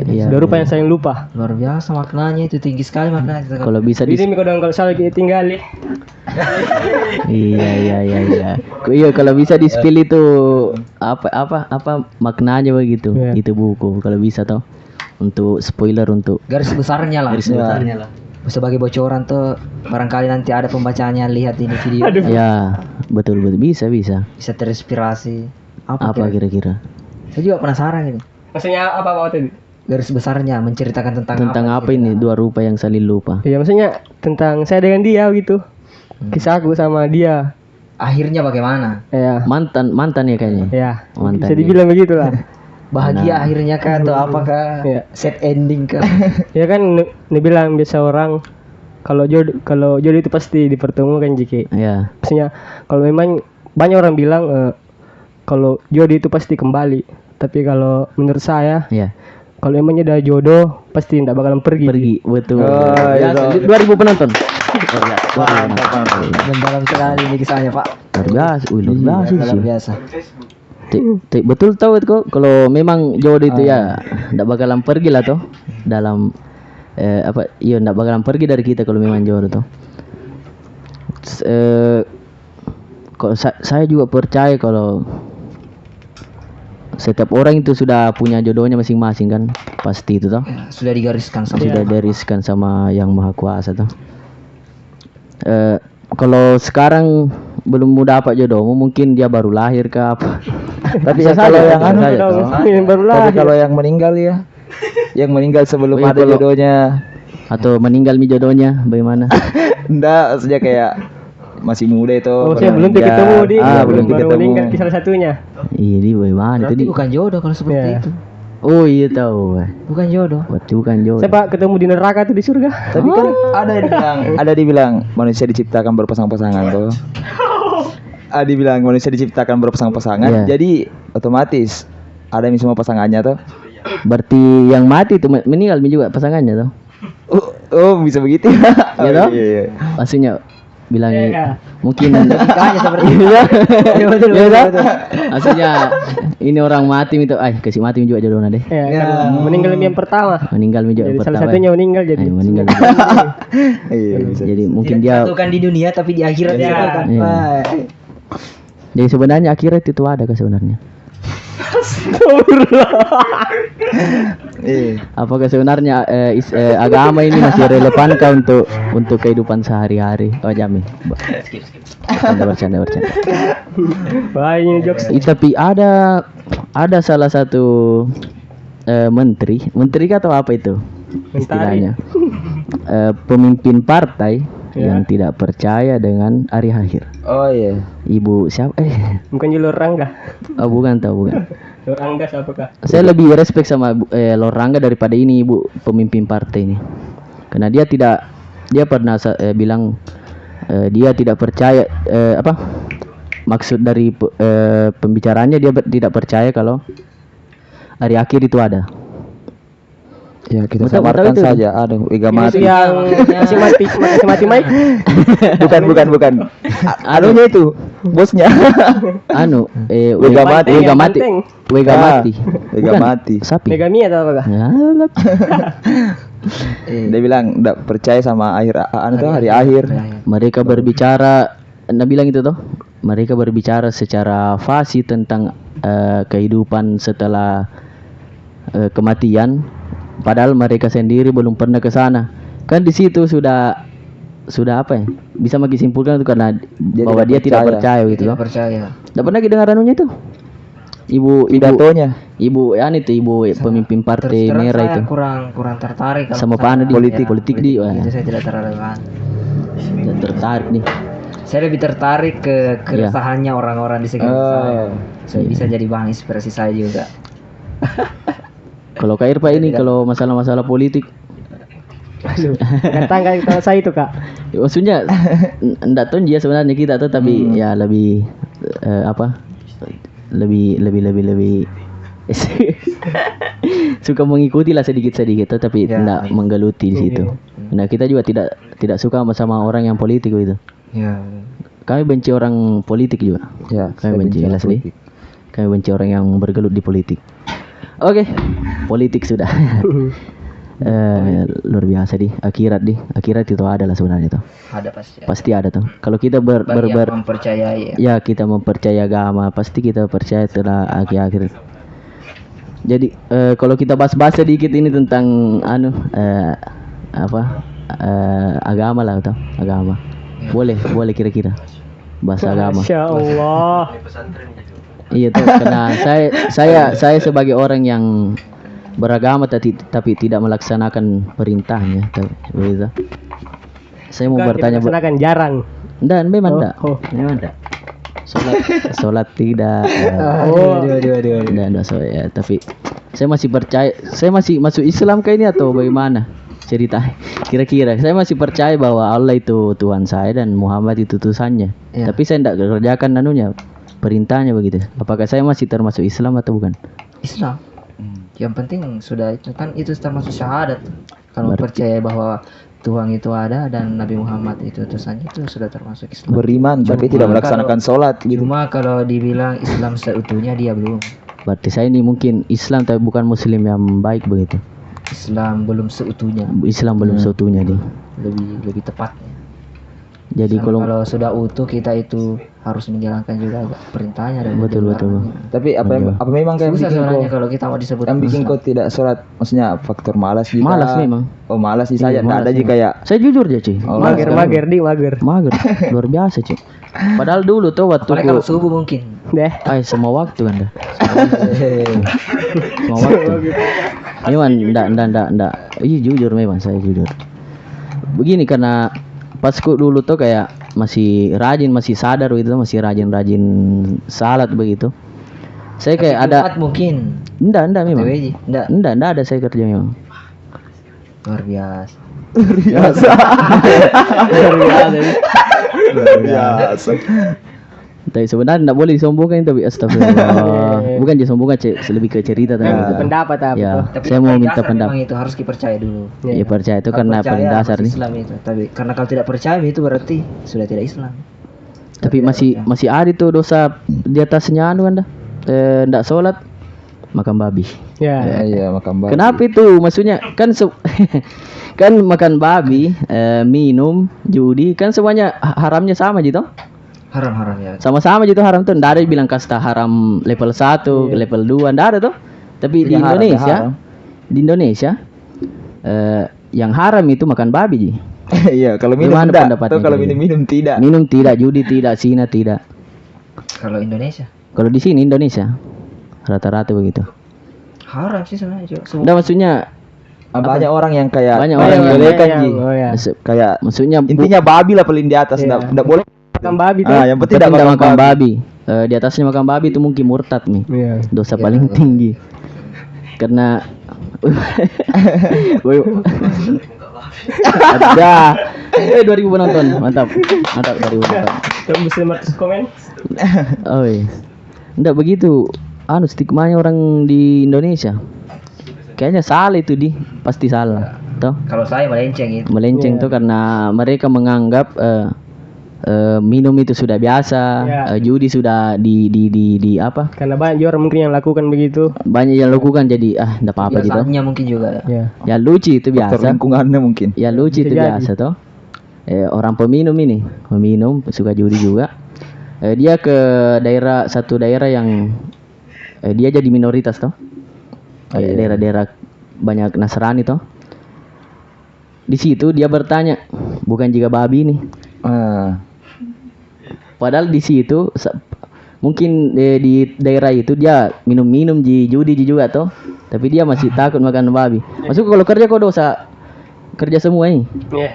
A: Iya.
B: Dua rupa yang saling lupa.
C: Luar biasa maknanya itu, tinggi sekali maknanya.
A: Kalau bisa
B: Jadi kalau salah kita tinggali.
A: Iya. Iya, kalau bisa di-spill itu apa maknanya begitu.
B: Iya.
A: Itu buku kalau bisa toh. Untuk spoiler untuk
C: Garis besarnya lah. Sebagai bocoran tuh barangkali nanti ada pembacanya lihat ini video.
A: ya, betul bisa.
C: Bisa terinspirasi.
A: Apa kira-kira?
C: Saya juga penasaran ini.
B: Maksudnya apa tadi?
C: Garis besarnya menceritakan tentang
A: apa ini? Dua rupa yang saling lupa.
B: Iya, maksudnya tentang saya dengan dia gitu. Kisahku sama dia.
C: Akhirnya bagaimana?
B: Ya.
A: Mantan ya kayaknya.
B: Ya.
A: Mantan.
B: Bisa dibilang begitu lah.
C: Bahagia akhirnya kah atau apakah
B: Iya.
C: sad ending kah?
B: Ya kan bilang biasa orang kalau jodoh itu pasti dipertemukan jiki.
A: Ya.
B: Maksudnya kalau memang banyak orang bilang kalau jodoh itu pasti kembali. Tapi kalau menurut saya
A: Ya.
B: kalau emangnya udah jodoh pasti tidak bakalan pergi.
A: Betul.
D: Oh,
A: Ya,
D: itu.
A: 2000 penonton.
C: Mendalam sekali ini kisahnya Pak.
A: Luar biasa. Luar biasa
C: Luar
A: sih.
C: biasa.
A: Betul tahu itu kok kalau memang jodoh itu ya enggak bakalan pergi lah toh dalam enggak bakalan pergi dari kita kalau memang jodoh toh. Kok saya juga percaya kalau setiap orang itu sudah punya jodohnya masing-masing kan, pasti itu toh.
C: Sudah digariskan sama
A: Sudah digariskan sama Yang Maha Kuasa toh. Kalau sekarang belum dapat jodohmu, mungkin dia baru lahir ke apa.
D: Tapi ya kalau yang anu
A: saja toh.
B: Yang baru
D: tapi
B: lahir.
D: kalau yang meninggal ya, yang meninggal sebelum
A: Oh, iya,
D: ada
A: kalau-
D: jodohnya,
A: Atau meninggal jodohnya bagaimana?
D: enggak, maksudnya kayak masih muda itu.
B: Maksudnya belum ketemu dia.
D: belum
B: baru
D: ketemu.
B: meninggal salah satunya.
A: Iya, di bagaimana
C: Berarti
A: tadi?
C: bukan jodoh kalau seperti
B: Iya.
C: itu.
A: Oh iya tahu.
C: Bukan jodoh.
A: Berarti bukan jodoh.
B: Saya Pak ketemu di neraka tuh di surga.
D: Tapi kan ada dibilang manusia diciptakan berpasang-pasangan tuh. Ada dibilang manusia diciptakan berpasang-pasangan.
A: Iya.
D: Jadi otomatis ada yang semua pasangannya tuh.
A: Berarti yang mati itu meninggal juga pasangannya toh.
D: Oh, bisa begitu.
A: Iya toh?
D: Iya.
A: Maksudnya bilangnya
B: Iya.
A: mungkin
C: Kayaknya seperti itu.
A: Iya betul. Maksudnya ini orang mati itu, kasih mati juga jodohnya deh.
B: Ya, kan meninggal yang pertama.
A: Meninggal juga
B: Jadi salah
A: pertama.
B: satunya meninggal jadi.
A: Meninggal.
D: Iya, bisa.
A: Jadi mungkin
C: Tidak
A: dia
C: disatukan di dunia tapi di akhirat
B: Iya.
C: disatukan.
A: Iya.
C: Wah.
A: jadi sebenarnya akhirat itu ada kah sebenarnya?
D: Iya.
A: Apakah sebenarnya agama ini masih relevankah untuk kehidupan sehari-hari? Oh jamin. Bercanda.
B: Wah, ini jokes.
A: Tapi ada salah satu menteri atau apa itu istilahnya? Pemimpin partai yang tidak percaya dengan hari akhir.
D: Oh iya.
A: Ibu siapa?
B: Bukan Julur Rangga.
A: Oh bukan.
B: Julur Rangga siapa kah?
A: Saya lebih respect sama Lord Rangga daripada ini ibu pemimpin partai ini. Karena dia pernah bilang dia tidak percaya maksud dari pembicaranya dia tidak percaya kalau hari akhir itu ada.
D: Ya kita
A: Betul,
D: samarkan
A: betul itu.
D: saja. Aduh, Iga
B: Ini
D: mati.
B: yang masih mati Mike.
D: Bukan. Anunya itu, bosnya.
A: Anu,
D: Wega mati.
A: Wega mati.
B: Banteng.
A: Wega
D: Ah,
A: mati.
D: Wega
A: Bukan,
D: mati.
A: Sapi.
B: Megami atau apa kah?
A: Ya,
D: Dia bilang enggak percaya sama hari akhir.
A: mereka berbicara, Anda bilang itu toh. Mereka berbicara secara fasih tentang kehidupan setelah kematian, padahal mereka sendiri belum pernah ke sana. Kan di situ sudah sudah apa ya? Bisa makin simpulkan itu karena
D: Dia
A: bahwa
D: tidak
A: dia tidak
D: percaya.
A: percaya gitu
C: Tidak
A: loh.
C: percaya.
A: Enggak pernah dengar anunya itu. Ibu
D: Pidatonya
A: ibu itu ibu pemimpin partai
C: Terus terang
A: merah
C: saya
A: itu.
C: kurang tertarik kalau
A: Sama
C: misalnya
A: Pana di politik di
C: itu saya tidak terlalu
A: tidak tertarik nih.
C: saya lebih tertarik ke keresahannya orang-orang di sekitar saya. Saya bisa jadi bahan inspirasi saya juga.
A: Kalau Kak Irfa ini kalau masalah-masalah politik
B: Aduh, datang kayak kalau saya itu kak.
A: ya, maksudnya enggak tahu dia sebenarnya kita tuh tapi ya lebih apa? Lebih suka mengikuti lah sedikit-sedikit tapi
C: Ya,
A: tidak menggeluti di situ. Nah, kita juga tidak suka sama orang yang politik gitu.
C: Ya.
A: Kami benci orang politik juga.
D: ya
A: Kami benci
D: orang
A: jelas nih.
D: politik.
A: Kami benci orang yang bergelut di politik. Oke, politik sudah. Luar biasa di akhirat itu ada lah sebenarnya tuh.
C: Ada pasti.
A: Pasti ada tuh. Kalau kita
C: Bagi yang mempercayai.
A: ya kita mempercaya agama, pasti kita percaya setelah akhir-akhir. Jadi kalau kita bahas-bahas sedikit ini tentang agama lah atau agama. Boleh kira-kira bahasa agama.
B: Masya Allah.
A: Iya tuh karena saya sebagai orang yang beragama tapi tidak melaksanakan perintahnya begitu. Saya mau bertanya
B: Melaksanakan jarang.
A: dan memang enggak.
B: Oh.
A: Memang enggak. Salat tidak. Dan ya, tapi saya masih percaya, saya masih masuk Islam kayak ini atau bagaimana? Cerita kira-kira saya masih percaya bahwa Allah itu Tuhan saya dan Muhammad itu utusannya.
C: Ya.
A: Tapi saya tidak kerjakan perintahnya begitu. Apakah saya masih termasuk Islam atau bukan?
C: Islam. Yang penting sudah itu kan itu termasuk syahadat. Kalau percaya bahwa Tuhan itu ada dan Nabi Muhammad itu utusannya itu sudah termasuk Islam.
D: Beriman tapi tidak melaksanakan sholat gitu.
C: Cuma kalau dibilang Islam seutuhnya dia belum.
A: Berarti saya ini mungkin Islam tapi bukan Muslim yang baik begitu.
C: Islam belum seutuhnya.
A: Islam belum seutuhnya dia.
C: Lebih tepatnya.
A: Jadi
C: Kalau sudah utuh kita itu harus menjalankan juga perintahnya dan
A: betul.
D: Tapi apa memang kayak
C: susah
D: bikin
C: sebenarnya
D: kau
C: kalau kita mau disebut
D: yang bikin kau tidak sholat, maksudnya faktor malas gitu.
A: Malas memang.
D: Oh malas sih saja,
A: Iya,
D: tidak ada
A: malas
D: sih kayak
A: Saya jujur aja cuy.
D: Oh,
A: Malas
B: Mager
A: kan?
B: mager.
A: Mager. Luar biasa cuy. Padahal dulu tuh waktu
C: apalagi kalau subuh mungkin.
B: Deh.
A: semua waktu kan dah. Semua waktu. Memang enggak. Iya jujur memang saya jujur. Begini karena pasku dulu tuh kayak masih rajin, masih sadar gitu, masih rajin salat begitu. Saya kayak ada
C: Jumat mungkin.
A: enggak memang.
C: TWJ. Enggak.
A: Enggak ada saya kerja memang.
C: Luar biasa.
D: biasa.
A: Tapi sebenarnya enggak boleh disombongkan tapi astagfirullah. Bukan disombongkan lebih ke cerita tadi.
B: Kan pendapat apa
A: Ya,
B: tuh.
C: Tapi
A: saya mau
C: dasar
A: minta pendapat.
C: memang itu harus dipercaya dulu.
A: Ya percaya itu
C: Kalau
A: karena
C: percaya
A: paling dasar
C: masih
A: nih.
C: Islam itu. Tapi karena kalau tidak percaya itu berarti sudah tidak Islam.
A: Tapi masih ada tuh dosa di atasnya kan dah. Enggak sholat makan babi.
B: Ya.
D: Iya makan babi.
A: Kenapa itu? Maksudnya kan kan makan babi, minum, judi kan semuanya haramnya sama gitu.
C: Haram ya.
A: Sama-sama gitu haram tuh. Nggak ada yang bilang kasta haram level 1, level 2, nggak ada tuh. Tapi di
D: Ya, haram,
A: Indonesia,
D: ya, haram.
A: di Indonesia yang haram itu makan babi ji.
D: Iya, kalau minum
A: Gimana
D: tidak.
A: pendapatnya
D: Atau kalau
A: kayak gitu?
D: minum tidak.
A: Minum tidak, judi tidak, zina tidak.
C: Kalau Indonesia
A: Kalau di sini Indonesia rata-rata begitu.
C: haram sih sebenarnya. Cuk.
A: Udah maksudnya
D: Banyak orang yang kayak
A: Banyak
D: orang
A: orang yang
D: bolehkan Ji.
B: Oh ya.
D: Kayak
A: maksudnya
D: intinya babi lah paling di atas,
B: Iya.
D: enggak boleh.
B: Makan babi tuh.
D: Ah, yang penting
A: tidak
D: tidak
A: makan babi. Di atasnya makan babi itu mungkin murtad nih.
B: Iya.
A: Dosa paling tinggi. Karena ada 2000 penonton. Mantap 2000 penonton.
B: Tembus 500 komen.
A: Oh iya. Enggak begitu. Stigmanya orang di Indonesia. Kayaknya salah itu pasti salah. Toh?
C: Kalau saya melenceng itu.
A: Melenceng
B: Iya.
A: tuh karena mereka menganggap minum itu sudah biasa,
B: Iya.
A: judi sudah di apa?
B: Karena banyak orang mungkin yang lakukan begitu.
A: Banyak yang lakukan jadi enggak apa-apa gitu.
C: Biasanya mungkin juga.
B: Ya.
A: Ya lucu itu
D: Faktor
A: biasa.
D: lingkungannya mungkin.
A: Ya lucu itu
B: Bisa jadi.
A: biasa toh. Orang peminum ini, suka judi juga. Dia ke satu daerah yang dia jadi minoritas toh. Kayak daerah-daerah banyak Nasrani toh. Di situ dia bertanya, bukan juga babi nih. Padahal di situ mungkin di daerah itu dia minum judi juga toh, tapi dia masih takut makan babi. Masuk kalau kerja kok dosa kerja semua ini.
B: Iya.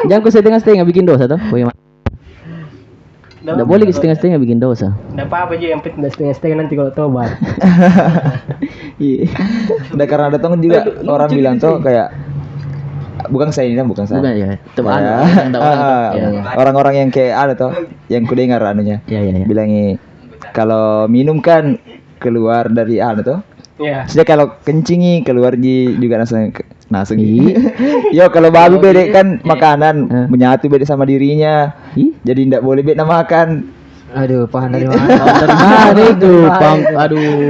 A: Jangan kau setengah-setengah bikin dosa toh. Bagaimana? Nggak boleh setengah-setengah bikin dosa.
B: Nggak apa-apa aja, yang penting setengah-setengah nanti kalau tobat.
A: Iya.
D: Udah karena datang juga orang bilang tuh kayak bukan saya ini bukan saya.
A: Bukan ya, teman.
D: Orang-orang yang kayak ada tuh yang ku dengar anunya.
A: Iya.
D: Bilangnya kalau minum kan keluar dari anu tuh.
B: Iya.
D: Sudah kalau kencingi keluar juga langsung. Yo kalau babi beda kan makanan menyatu beda sama dirinya. Jadi tidak boleh beda makan.
C: Aduh, paham dari mana?
A: Dari mana itu?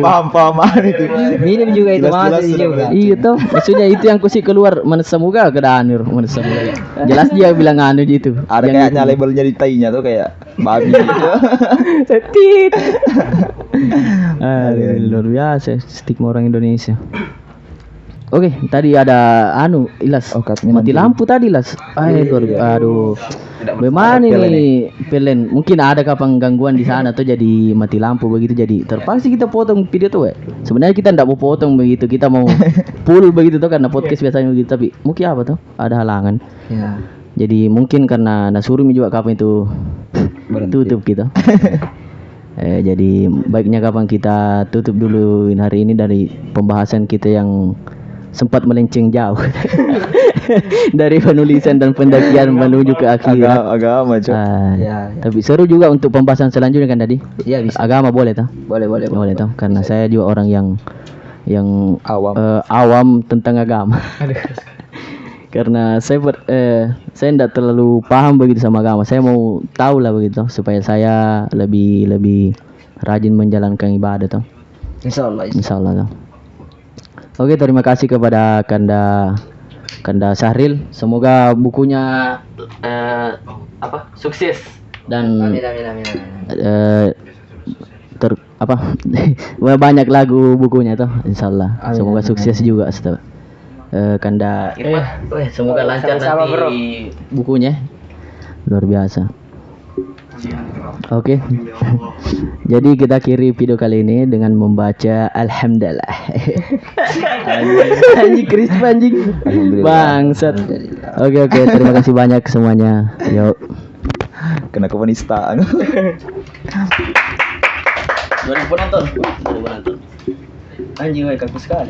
D: Paham itu.
C: Minum juga itu masih juga.
A: Iya toh, maksudnya itu yang kusik keluar menesamuga ke danur menesamuga. Jelas dia bilang anu gitu.
D: Ada kayaknya labelnya di tainya tuh kayak babi gitu.
B: Setit.
A: Luar biasa stigma orang Indonesia. Oke, tadi ada Ilas. Mati lampu tadi, Las. Aduh. Bagaimana ini Pelen? Mungkin ada kapan gangguan di sana tuh jadi mati lampu begitu, jadi terpaksa kita potong video tuh. Sebenarnya kita enggak mau potong begitu, kita mau full begitu tuh karena podcast biasanya begitu, tapi mungkin apa tuh? Ada halangan.
C: Ya.
A: Jadi mungkin karena Nasurumi juga kapan itu tutup gitu. Jadi baiknya kapan kita tutup dulu hari ini dari pembahasan kita yang sempat melenceng jauh dari penulisan dan pendakian menuju ke akhirat.
D: Agama
C: Ya.
A: Tapi seru juga untuk pembahasan selanjutnya kan tadi.
C: Iya bisa.
A: Agama boleh toh?
C: Boleh.
A: Toh, karena saya juga orang yang
D: awam.
A: Awam tentang agama. Karena saya enggak terlalu paham begitu sama agama. Saya mau tahu lah begitu supaya saya lebih rajin menjalankan ibadah toh. Insyaallah toh. Oke, terima kasih kepada Kanda Syahril. Semoga bukunya sukses dan
C: Amin.
A: banyak lagu bukunya toh, insyaallah. Semoga sukses juga Kanda Irfan. Semoga lancar nanti bukunya. Luar biasa. Oke. Jadi kita akhiri video kali ini dengan membaca Alhamdulillah. Anjing Krisp anjing. Bangsat. Oke, terima kasih banyak semuanya. Yuk.
D: Kena komunistaan.
A: 2000 penonton. Anjing kaku sekali.